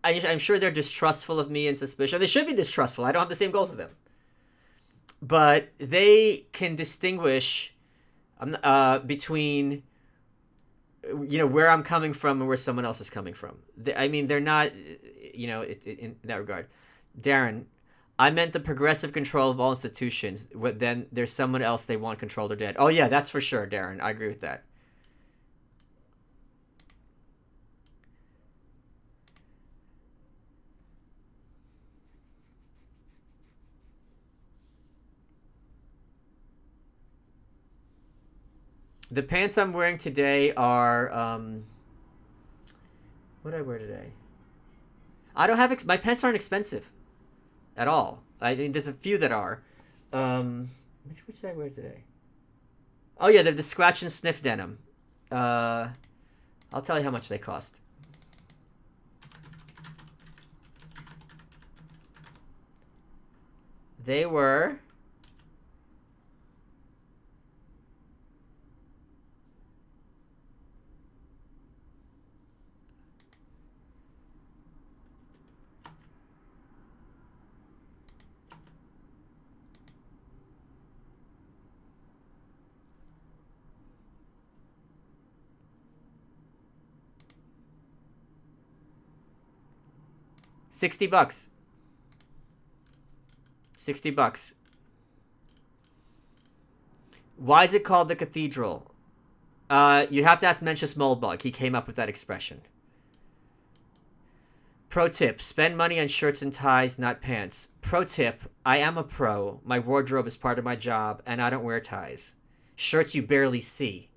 I'm sure they're distrustful of me and suspicious. They should be distrustful. I don't have the same goals as them, but they can distinguish between where I'm coming from and where someone else is coming from. I mean, they're not in that regard. Darren, I meant the progressive control of all institutions. Then there's someone else they want controlled or dead. Oh, yeah, that's for sure, Darren. I agree with that. The pants I'm wearing today are... what did I wear today? I don't have... my pants aren't expensive. At all. I mean, there's a few that are. Which did I wear today? Oh yeah, they're the scratch and sniff denim. I'll tell you how much they cost. They were... $60. $60. Why is it called the cathedral? You have to ask Mencius Moldbug. He came up with that expression. Pro tip, spend money on shirts and ties, not pants. Pro tip, I am a pro. My wardrobe is part of my job, and I don't wear ties. Shirts you barely see.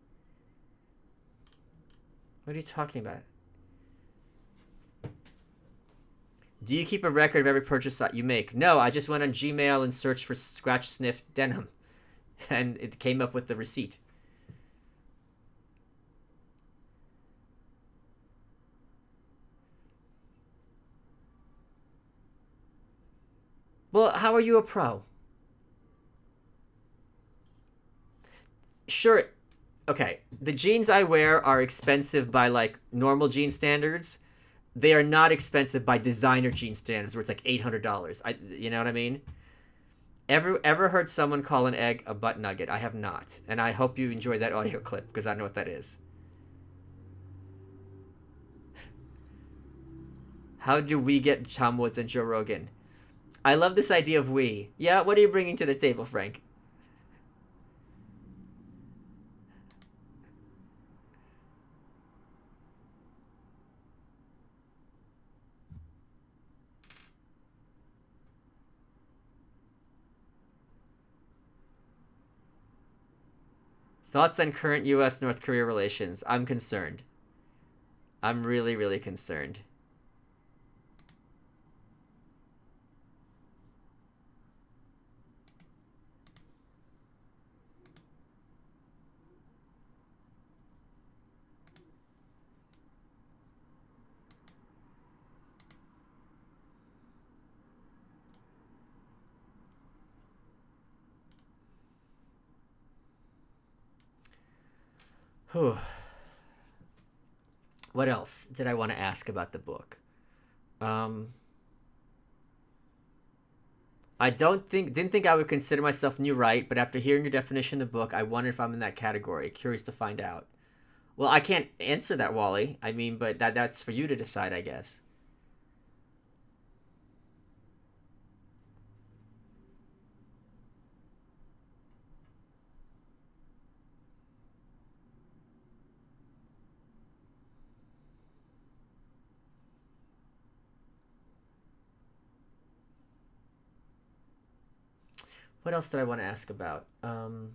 What are you talking about? Do you keep a record of every purchase that you make? No, I just went on Gmail and searched for scratch sniff denim. And it came up with the receipt. Well, how are you a pro? Sure. Okay, the jeans I wear are expensive by normal jean standards. They are not expensive by designer jean standards where it's $800. You know what I mean? Ever heard someone call an egg a butt nugget? I have not. And I hope you enjoyed that audio clip because I know what that is. How do we get Tom Woods and Joe Rogan? I love this idea of we. Yeah, what are you bringing to the table, Frank? Thoughts on current U.S. North Korea relations? I'm concerned. I'm really, really concerned. Whew. What else did I want to ask about the book? Um, I didn't think I would consider myself new right, but after hearing your definition of the book, I wonder if I'm in that category. Curious to find out. Well, I can't answer that, Wally. I mean, but that's for you to decide, I guess. What else did I want to ask about? Oh,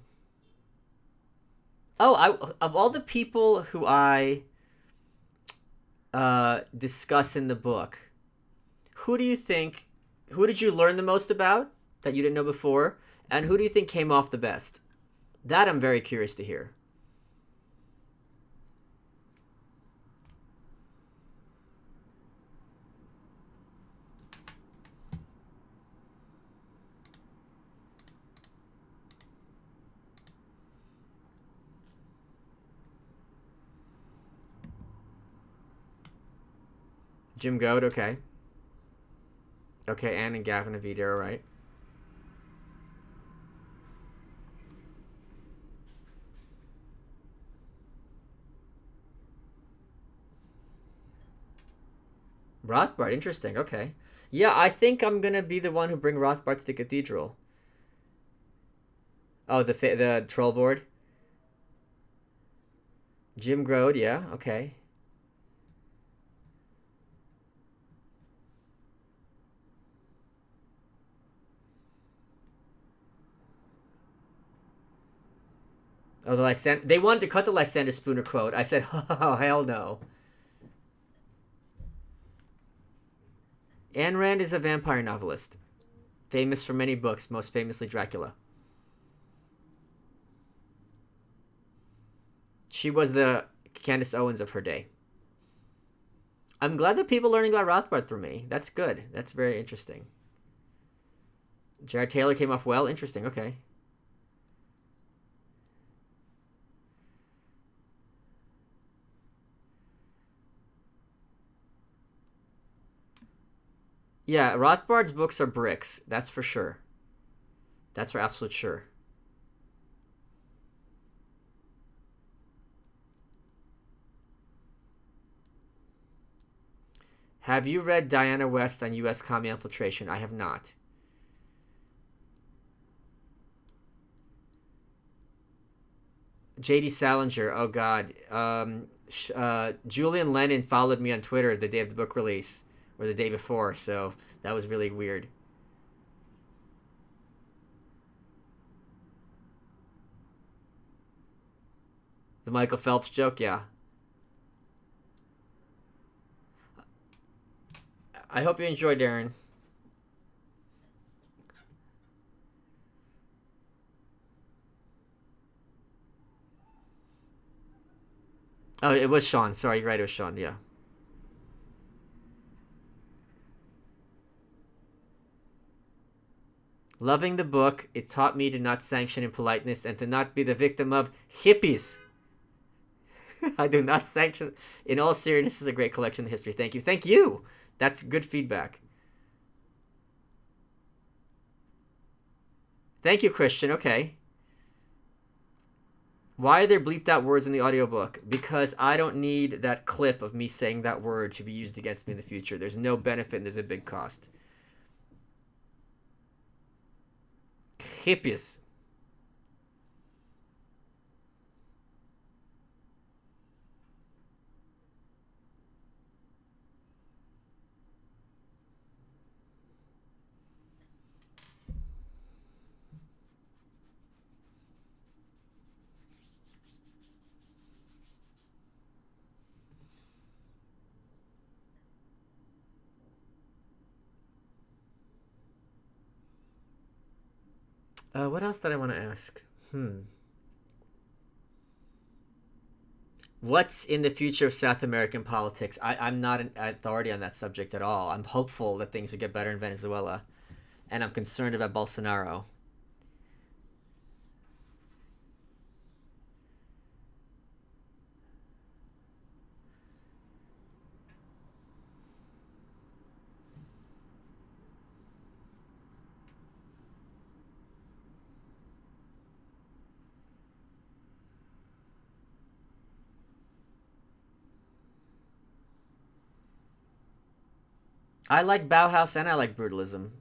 of all the people who I discuss in the book, who do you think, who did you learn the most about that you didn't know before, and who do you think came off the best? That I'm very curious to hear. Jim Goad, okay. Okay, Anne and Gavin and Videro, right? Rothbard, interesting. Okay. Yeah, I think I'm gonna be the one who bring Rothbard to the cathedral. Oh, the troll board. Jim Grode, yeah, okay. Oh, the Lysander. They wanted to cut the Lysander Spooner quote. I said, oh, hell no. Ayn Rand is a vampire novelist, famous for many books, most famously Dracula. She was the Candace Owens of her day. I'm glad that people are learning about Rothbard through me. That's good. That's very interesting. Jared Taylor came off well. Interesting. Okay. Yeah, Rothbard's books are bricks. That's for sure. That's for absolute sure. Have you read Diana West on U.S. commie infiltration? I have not. J.D. Salinger. Oh God. Julian Lennon followed me on Twitter the day of the book release, or the day before, so that was really weird. The Michael Phelps joke, yeah. I hope you enjoyed, Darren. Oh, it was Sean. Sorry, you're right. It was Sean. Yeah. Loving the book, it taught me to not sanction impoliteness and to not be the victim of hippies. I do not sanction. In all seriousness, this is a great collection of history. Thank you. Thank you. That's good feedback. Thank you, Christian. Okay. Why are there bleeped out words in the audiobook? Because I don't need that clip of me saying that word to be used against me in the future. There's no benefit and there's a big cost. Hippies. What else did I want to ask? What's in the future of South American politics? I'm not an authority on that subject at all. I'm hopeful that things will get better in Venezuela, and I'm concerned about Bolsonaro. I like Bauhaus and I like brutalism.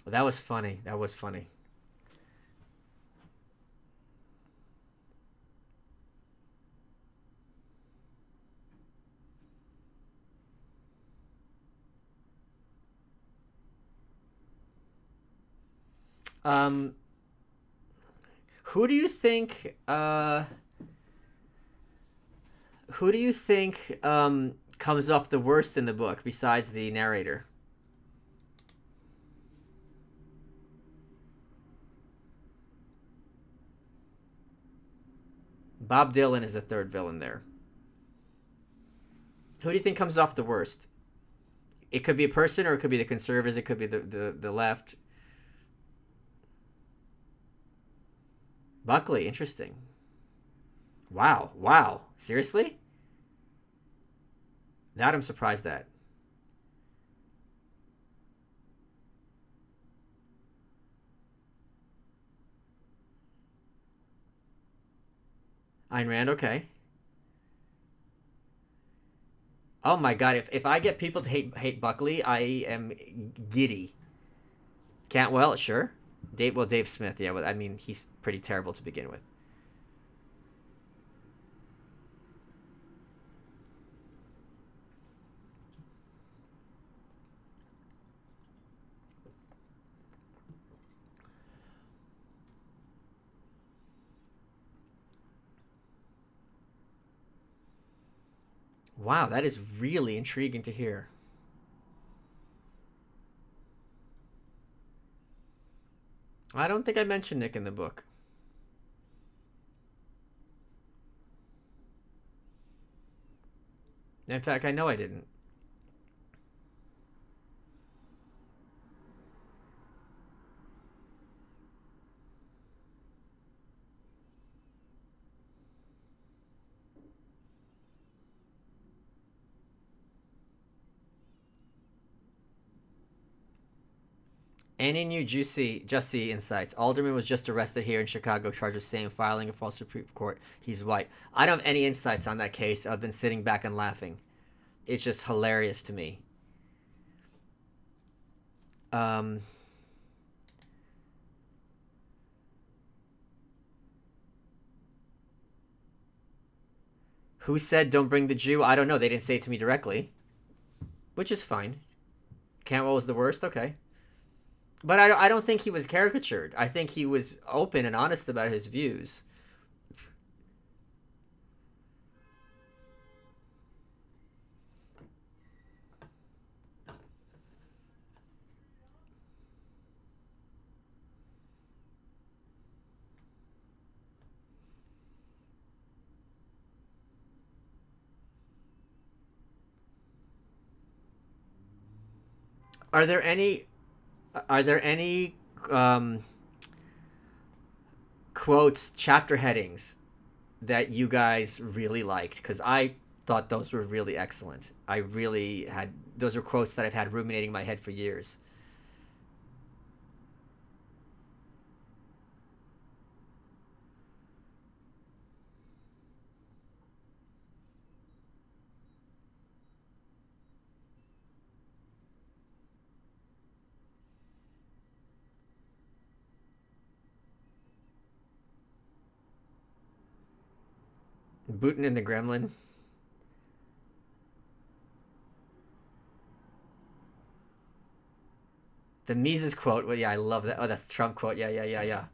That was funny. That was funny. Um, who do you think? Who do you think comes off the worst in the book besides the narrator? Bob Dylan is the third villain there. Who do you think comes off the worst? It could be a person, or it could be the conservatives. It could be the left. Buckley, interesting. Wow, wow. Seriously? That I'm surprised at. Ayn Rand, okay. Oh my god, if I get people to hate Buckley, I am giddy. Cantwell, sure. Dave Smith, yeah. Well, I mean, he's pretty terrible to begin with. Wow, that is really intriguing to hear. I don't think I mentioned Nick in the book. In fact, I know I didn't. Any new juicy insights? Alderman was just arrested here in Chicago, charged with same filing a false Supreme Court. He's white. I don't have any insights on that case other than sitting back and laughing. It's just hilarious to me. Um, who said don't bring the Jew? I don't know. They didn't say it to me directly, which is fine. Cantwell was the worst. Okay. But I don't think he was caricatured. I think he was open and honest about his views. Are there any are there any um, quotes, chapter headings that you guys really liked, because I thought those were really excellent. I really had those were quotes that I've had ruminating in my head for years. Bootin' and the Gremlin. The Mises quote. Well, yeah, I love that. Oh, that's the Trump quote. Yeah, yeah, yeah, yeah.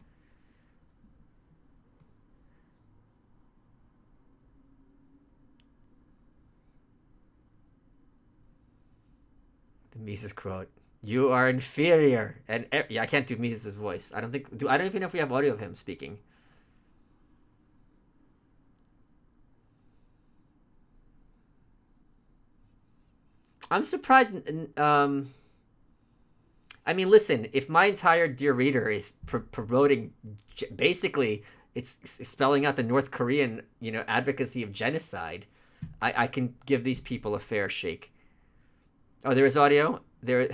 The Mises quote. You are inferior. And yeah, I can't do Mises' voice. I don't think. I don't even know if we have audio of him speaking. I'm surprised. I mean, listen. If my entire dear reader is promoting, basically, it's spelling out the North Korean, advocacy of genocide, I can give these people a fair shake. Oh, there is audio. There.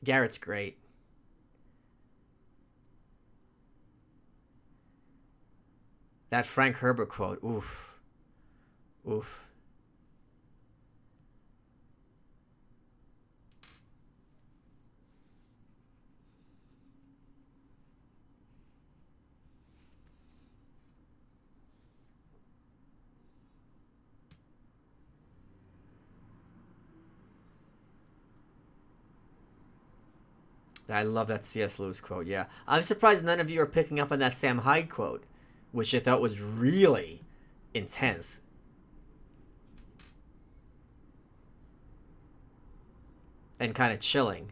Garrett's great. That Frank Herbert quote. Oof. Oof. I love that C.S. Lewis quote. Yeah, I'm surprised none of you are picking up on that Sam Hyde quote, which I thought was really intense and kind of chilling.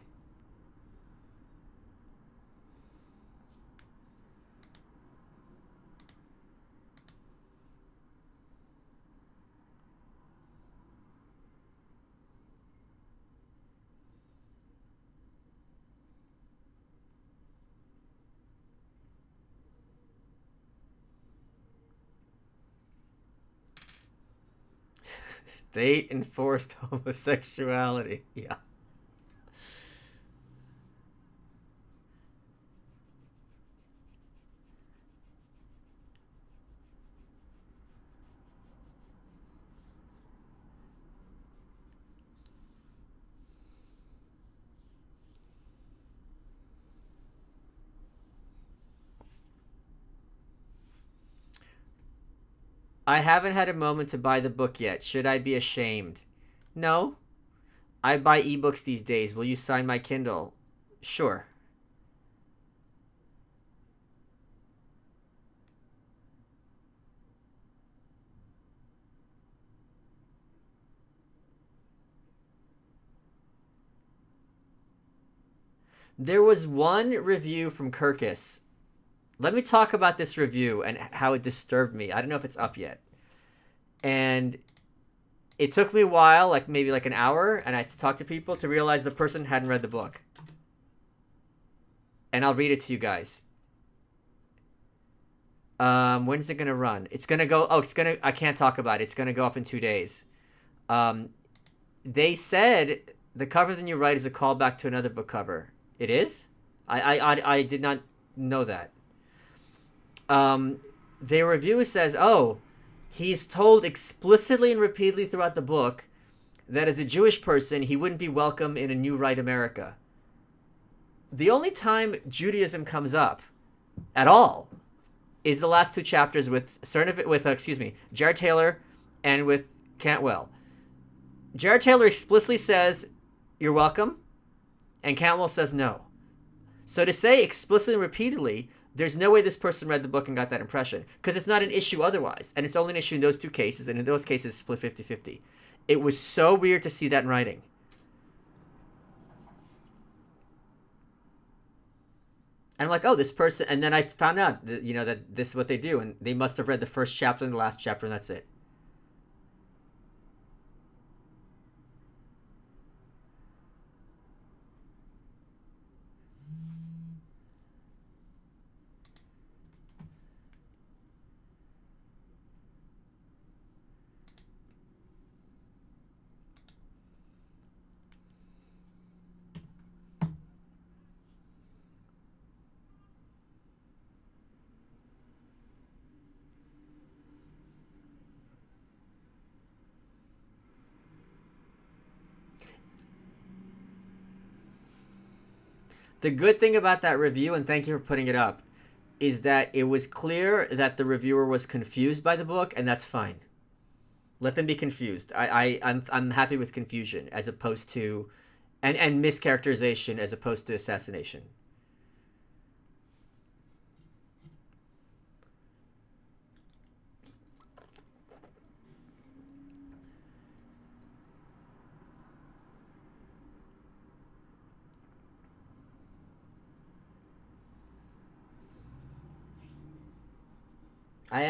State enforced homosexuality. Yeah. I haven't had a moment to buy the book yet. Should I be ashamed? No. I buy ebooks these days. Will you sign my Kindle? Sure. There was one review from Kirkus. Let me talk about this review and how it disturbed me. I don't know if it's up yet. And it took me a while, like maybe like an hour, and I had to talk to people to realize the person hadn't read the book. And I'll read it to you guys. When's it gonna run? It's gonna go. Oh, it's gonna. I can't talk about it. It's gonna go up in 2 days. Um, they said the cover that you write is a callback to another book cover. It is. I did not know that. Um, their review says, "Oh, he's told explicitly and repeatedly throughout the book that as a Jewish person he wouldn't be welcome in a new right America." The only time Judaism comes up at all is the last two chapters with Jared Taylor and with Cantwell. Jared Taylor explicitly says you're welcome, and Cantwell says no. So to say explicitly and repeatedly, there's no way this person read the book and got that impression, because it's not an issue otherwise, and it's only an issue in those two cases, and in those cases split 50-50. It was so weird to see that in writing. And I'm like, oh, this person, and then I found out that, that this is what they do, and they must have read the first chapter and the last chapter, and that's it. The good thing about that review, and thank you for putting it up, is that it was clear that the reviewer was confused by the book, and that's fine. Let them be confused. I'm happy with confusion as opposed to, and mischaracterization as opposed to assassination.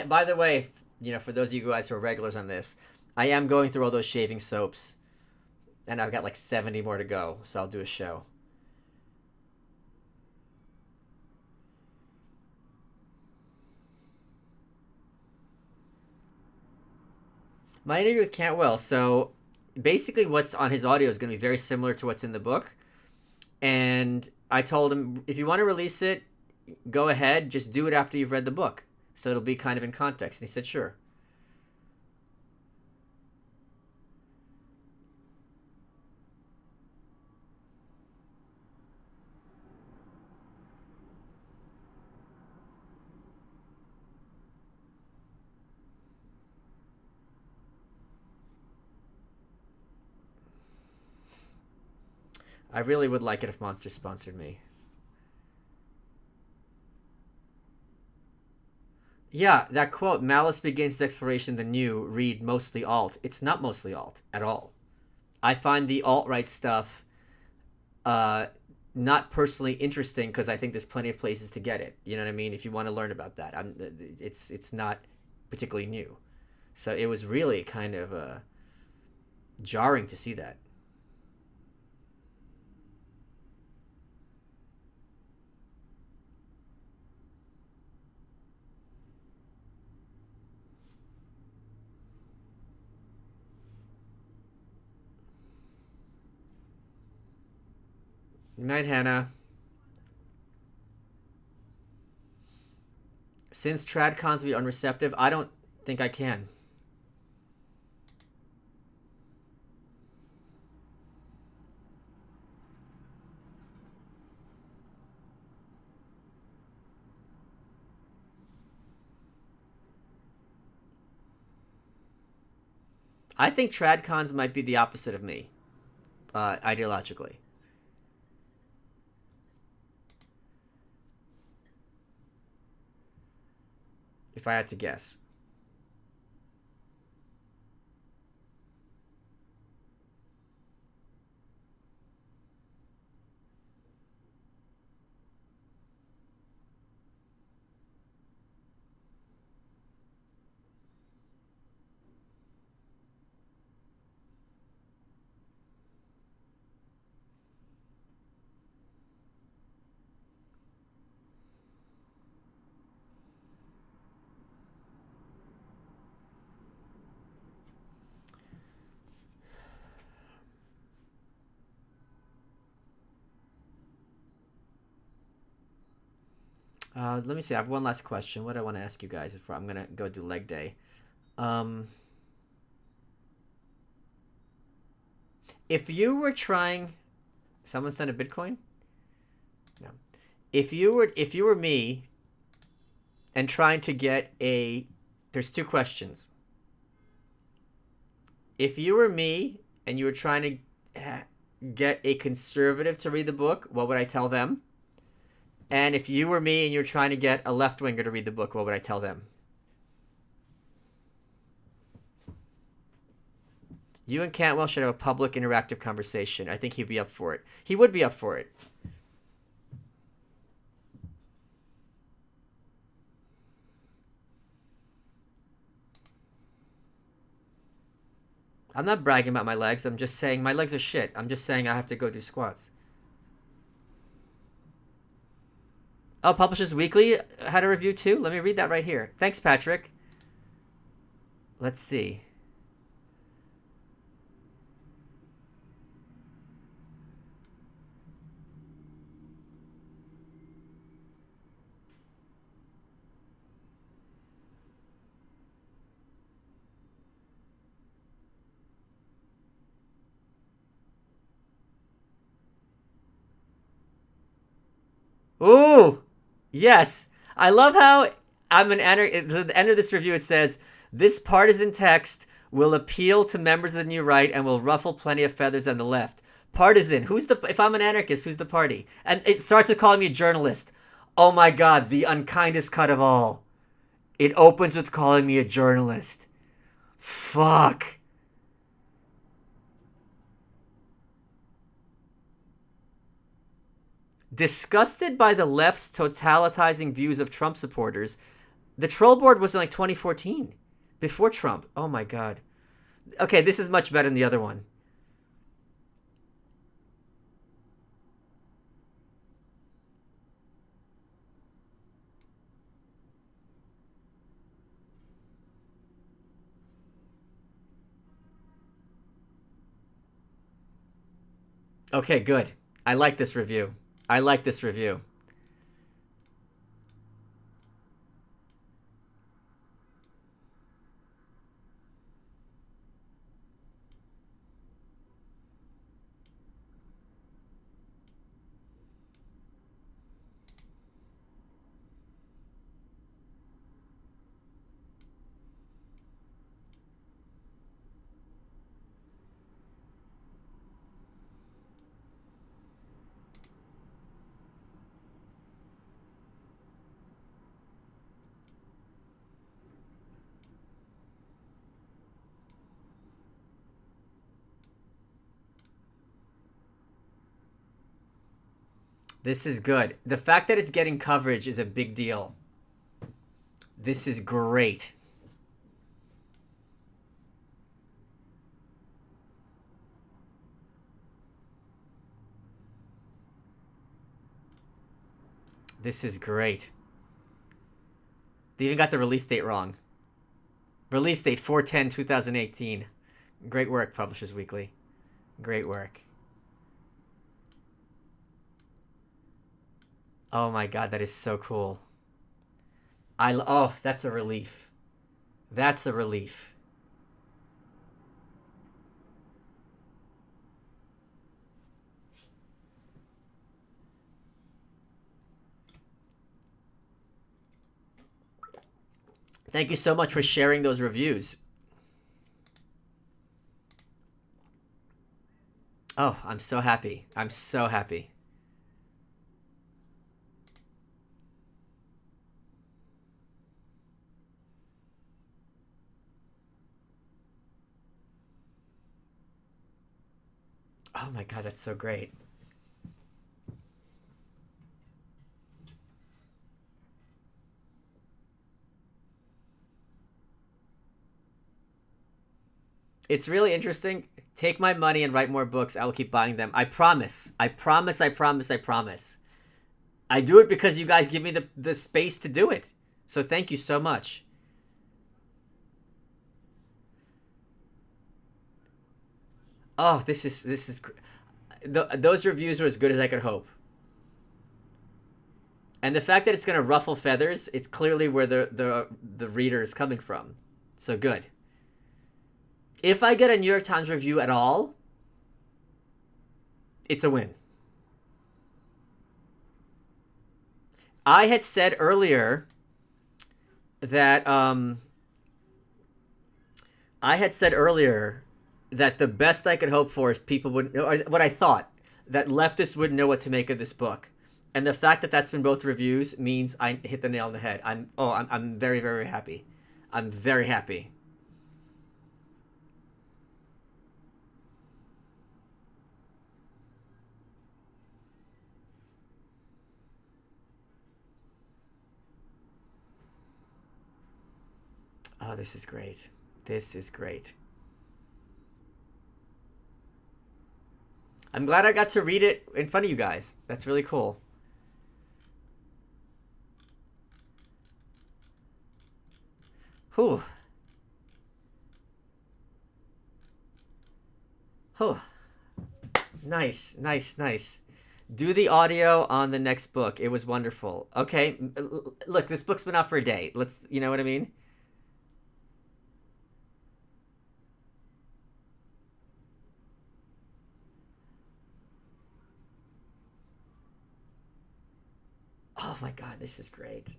By the way, for those of you guys who are regulars on this, I am going through all those shaving soaps, and I've got like 70 more to go, so I'll do a show. My interview with Cantwell. So basically, what's on his audio is going to be very similar to what's in the book. And I told him, if you want to release it, go ahead. Just do it after you've read the book, so it'll be kind of in context. And he said, sure. I really would like it if Monster sponsored me. Yeah, that quote, Malice begins its exploration the new, read mostly alt. It's not mostly alt at all. I find the alt-right stuff uh, not personally interesting because I think there's plenty of places to get it. You know what I mean? If you want to learn about that, it's not particularly new. So it was really kind of jarring to see that. Good night, Hannah. Since tradcons be unreceptive, I don't think I can. I think tradcons might be the opposite of me, ideologically. If I had to guess. Let me see. I have one last question. What do I want to ask you guys before I'm gonna go do leg day? Um, if you were trying, someone sent a Bitcoin. No. If you were me and trying to get a, there's two questions. If you were me and you were trying to get a conservative to read the book, what would I tell them? And if you were me and you're trying to get a left winger to read the book, what would I tell them? You and Cantwell should have a public interactive conversation. I think he'd be up for it. He would be up for it. I'm not bragging about my legs. I'm just saying my legs are shit. I'm just saying I have to go do squats. Oh, Publishers Weekly had a review too? Let me read that right here. Thanks, Patrick. Let's see. Ooh, yes. I love how I'm an at the end of this review. It says this partisan text will appeal to members of the new right and will ruffle plenty of feathers on the left. Partisan. Who's the? If I'm an anarchist, who's the party? And it starts with calling me a journalist. Oh my God, the unkindest cut of all. It opens with calling me a journalist. Fuck. Disgusted by the left's totalitizing views of Trump supporters, the troll board was in like 2014, before Trump. Oh my God. Okay, this is much better than the other one. Okay, good. I like this review. I like this review. This is good. The fact that it's getting coverage is a big deal. This is great. This is great. They even got the release date wrong. Release date 4/10/2018. Great work, Publishers Weekly. Great work. Oh my God, that is so cool. Oh, that's a relief. That's a relief. Thank you so much for sharing those reviews. Oh, I'm so happy. I'm so happy. Oh my God, that's so great. It's really interesting. Take my money and write more books. I will keep buying them. I promise. I promise. I promise. I promise. I do it because you guys give me the space to do it. So thank you so much. Oh, this is those reviews are as good as I could hope. And the fact that it's going to ruffle feathers, it's clearly where the reader is coming from. So good. If I get a New York Times review at all, it's a win. I had said earlier that the best I could hope for is people would, or what I thought, that leftists wouldn't know what to make of this book. And the fact that that's been both reviews means I hit the nail on the head. I'm very, very happy. I'm very happy. Oh, this is great. This is great. I'm glad I got to read it in front of you guys. That's really cool. Whew. Whew. Nice, nice, nice. Do the audio on the next book. It was wonderful. Okay, look, this book's been out for a day. Let's, you know what I mean? my God, this is great.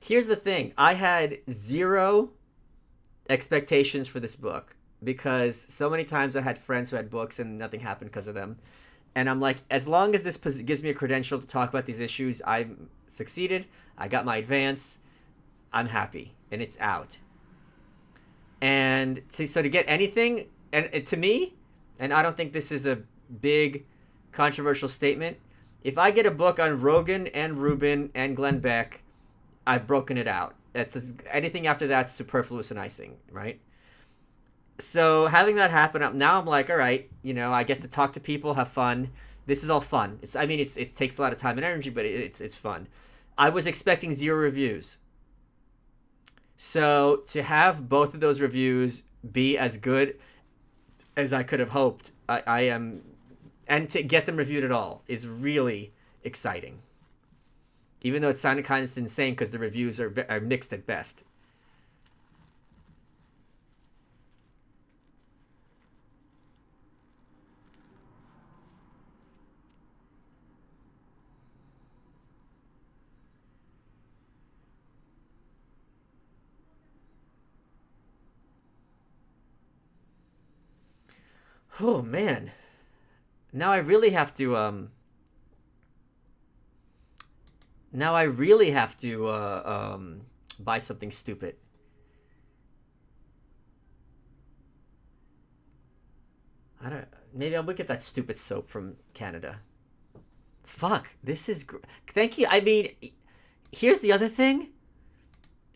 Here's the thing. I had zero expectations for this book because so many times I had friends who had books and nothing happened because of them. And I'm like, as long as this gives me a credential to talk about these issues, I succeeded. I got my advance. I'm happy, and it's out. And so to get anything, and to me, and I don't think this is a big controversial statement. If I get a book on Rogan and Rubin and Glenn Beck, I've broken it out. That's anything after that's superfluous and icing, right? So having that happen, now I'm like, all right, I get to talk to people, have fun. This is all fun. It takes a lot of time and energy, but it's fun. I was expecting zero reviews. So to have both of those reviews be as good as I could have hoped, I am, and to get them reviewed at all is really exciting. Even though it sounded kind of insane because the reviews are mixed at best. Oh man. Now I really have to now I really have to buy something stupid. I don't. Maybe I'll look at that stupid soap from Canada. Fuck, this is. Thank you. I mean, here's the other thing,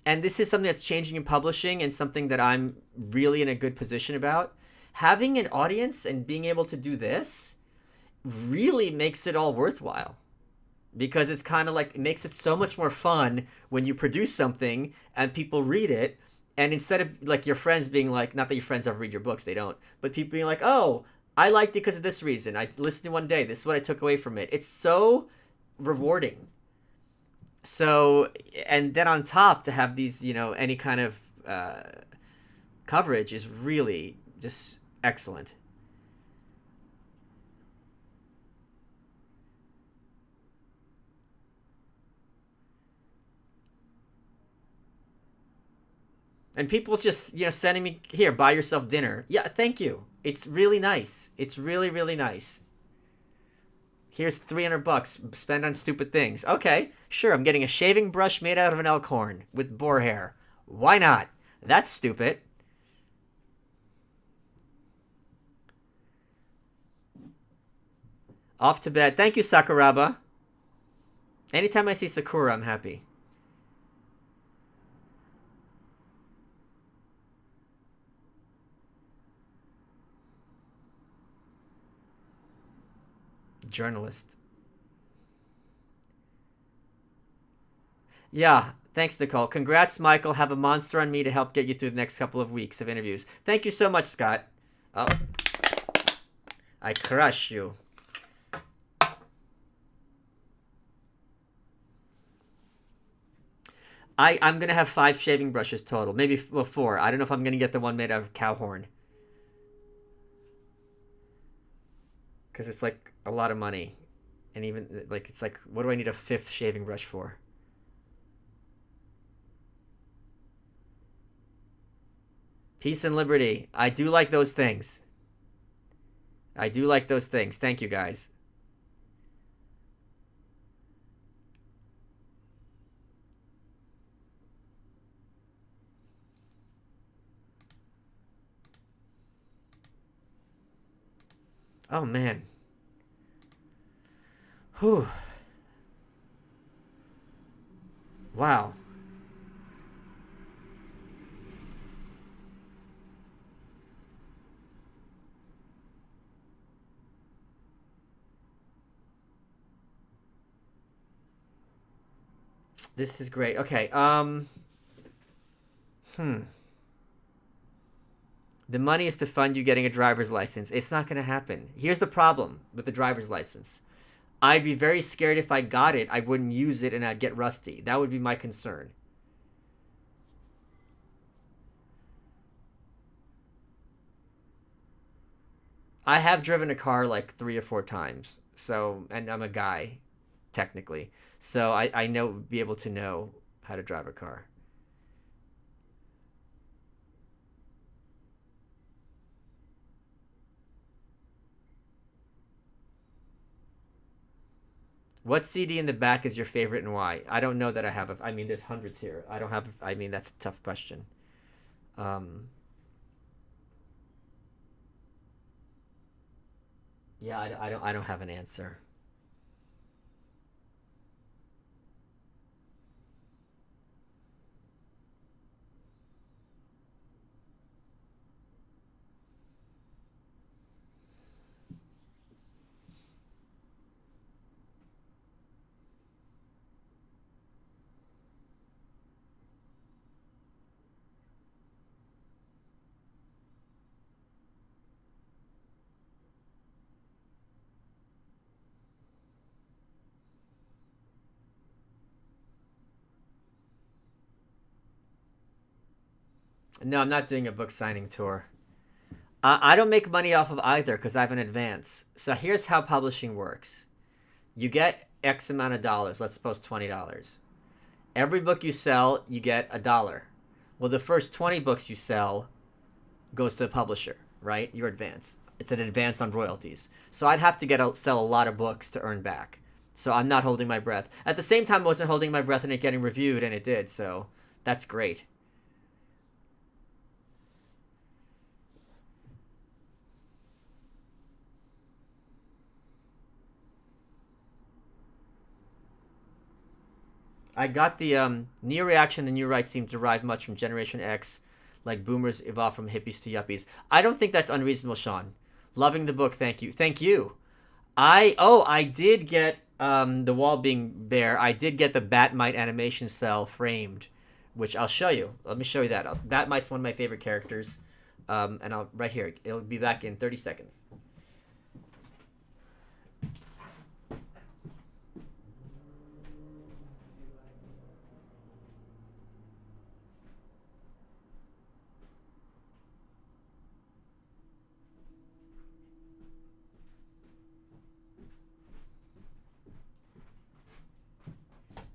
and this is something that's changing in publishing, and something that I'm really in a good position about. Having an audience and being able to do this really makes it all worthwhile. Because it's kind of like it makes it so much more fun when you produce something and people read it, and instead of like your friends being like, not that your friends ever read your books, they don't, but people being like, oh, I liked it because of this reason, I listened to one day, this is what I took away from it. It's so rewarding. So, and then on top to have these, any kind of coverage is really just excellent. And people just, sending me, here, buy yourself dinner. Yeah, thank you. It's really nice. It's really, really nice. Here's 300 bucks, spend on stupid things. Okay, sure, I'm getting a shaving brush made out of an elk horn with boar hair. Why not? That's stupid. Off to bed. Thank you, Sakuraba. Anytime I see Sakura, I'm happy. Journalist. Yeah, thanks, Nicole. Congrats, Michael. Have a monster on me to help get you through the next couple of weeks of interviews. Thank you so much, Scott. Oh, I crush you. I'm gonna have 5 shaving brushes total, maybe 4. I don't know if I'm gonna get the one made out of cow horn, because it's like a lot of money, and even like it's like, what do I need a 5th shaving brush for? Peace and liberty. I do like those things. I do like those things. Thank you, guys. Oh man. Whew. Wow. This is great. Okay. Hmm. The money is to fund you getting a driver's license. It's not going to happen. Here's the problem with the driver's license. I'd be very scared if I got it, I wouldn't use it and I'd get rusty. That would be my concern. I have driven a car like 3 or 4 times. So, and I'm a guy, technically. So I know, be able to know how to drive a car. What CD in the back is your favorite and why? I don't know that I have I mean, there's hundreds here. I don't have. I mean, that's a tough question. Um, yeah, I don't. I don't have an answer. No, I'm not doing a book signing tour. I don't make money off of either because I have an advance. So here's how publishing works: you get X amount of dollars. Let's suppose $20. Every book you sell, you get $1. Well, the first 20 books you sell goes to the publisher, right? Your advance. It's an advance on royalties. So I'd have to sell a lot of books to earn back. So I'm not holding my breath. At the same time, I wasn't holding my breath and it getting reviewed, and it did. So that's great. I got the Neo reaction. The new right seem derived much from Generation X, like boomers evolved from hippies to yuppies. I don't think that's unreasonable, Sean. Loving the book, thank you, thank you. I did get the wall being bare. I did get the Batmite animation cell framed, which I'll show you. Let me show you that. Batmite's one of my favorite characters, and I'll right here. It'll be back in 30 seconds.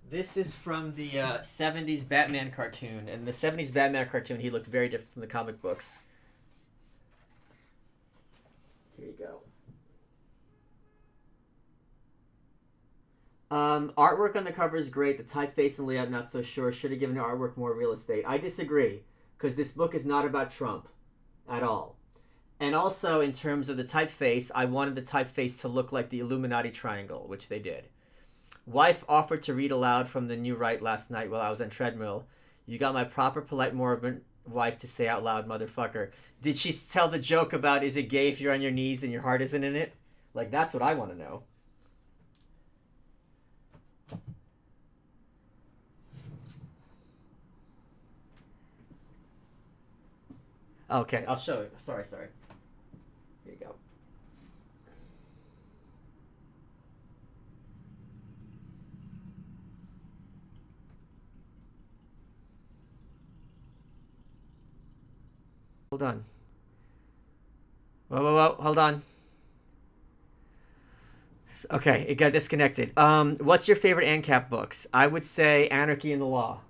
This is from the 70s Batman cartoon. And the 70s Batman cartoon, he looked very different from the comic books. Here you go. Artwork on the cover is great. The typeface and layout, not so sure. Should have given the artwork more real estate. I disagree, because this book is not about Trump at all. And also, in terms of the typeface, I wanted the typeface to look like the Illuminati triangle, which they did. Wife offered to read aloud from the new right last night while I was on treadmill. You got my proper, polite, morbid wife to say out loud, motherfucker. Did she tell the joke about is it gay if you're on your knees and your heart isn't in it? Like, that's what I want to know. Okay, I'll show you. Sorry, sorry. Here you go. Hold on. Whoa, whoa, whoa. Hold on. Okay, it got disconnected. What's your favorite ANCAP books? I would say Anarchy in the Law.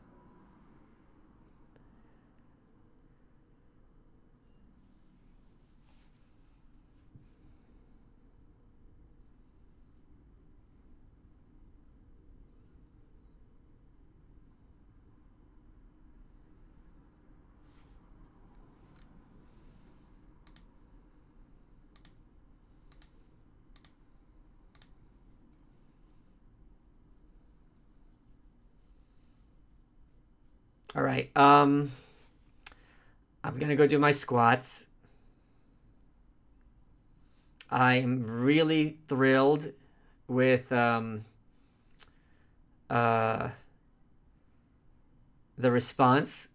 All right. I'm gonna go do my squats. I'm really thrilled with uh, the response.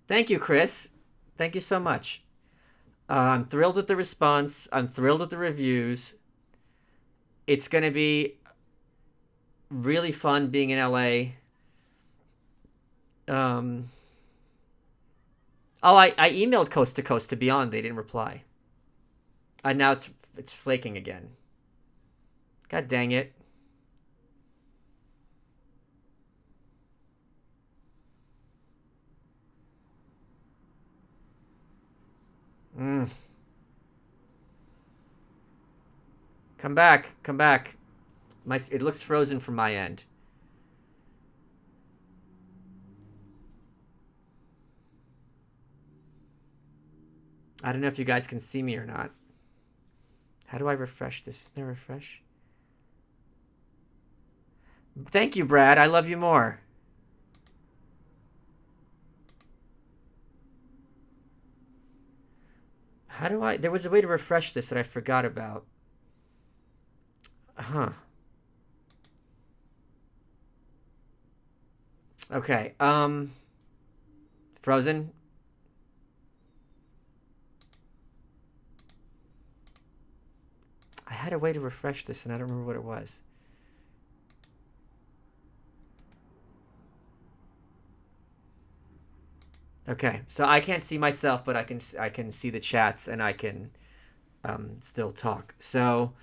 Thank you, Chris. Thank you so much. I'm thrilled with the response. I'm thrilled with the reviews. It's gonna be really fun being in LA. Um, oh, I emailed Coast to Coast to be on. They didn't reply. Now it's flaking again. God dang it. Mm. Come back. Come back. It looks frozen from my end. I don't know if you guys can see me or not. How do I refresh this? Isn't there refresh? Thank you, Brad. I love you more. How do I... There was a way to refresh this that I forgot about. Huh. Okay. Frozen. I had a way to refresh this and I don't remember what it was. Okay, so I can't see myself, but I can see the chats and I can still talk. So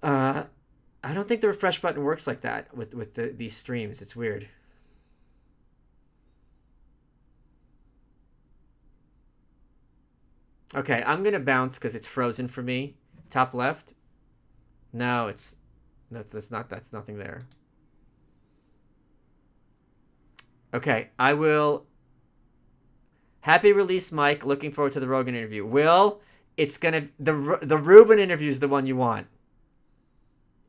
uh, I don't think the refresh button works like that with these streams. It's weird. Okay, I'm gonna bounce because it's frozen for me. Top left. No, that's nothing there. Okay, I will. Happy release, Mike. Looking forward to the Rogan interview. Will, it's gonna the Ruben interview is the one you want.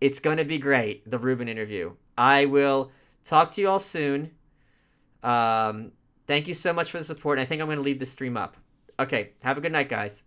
It's gonna be great. The Ruben interview. I will talk to you all soon. Thank you so much for the support. I think I'm gonna leave the stream up. Okay, have a good night, guys.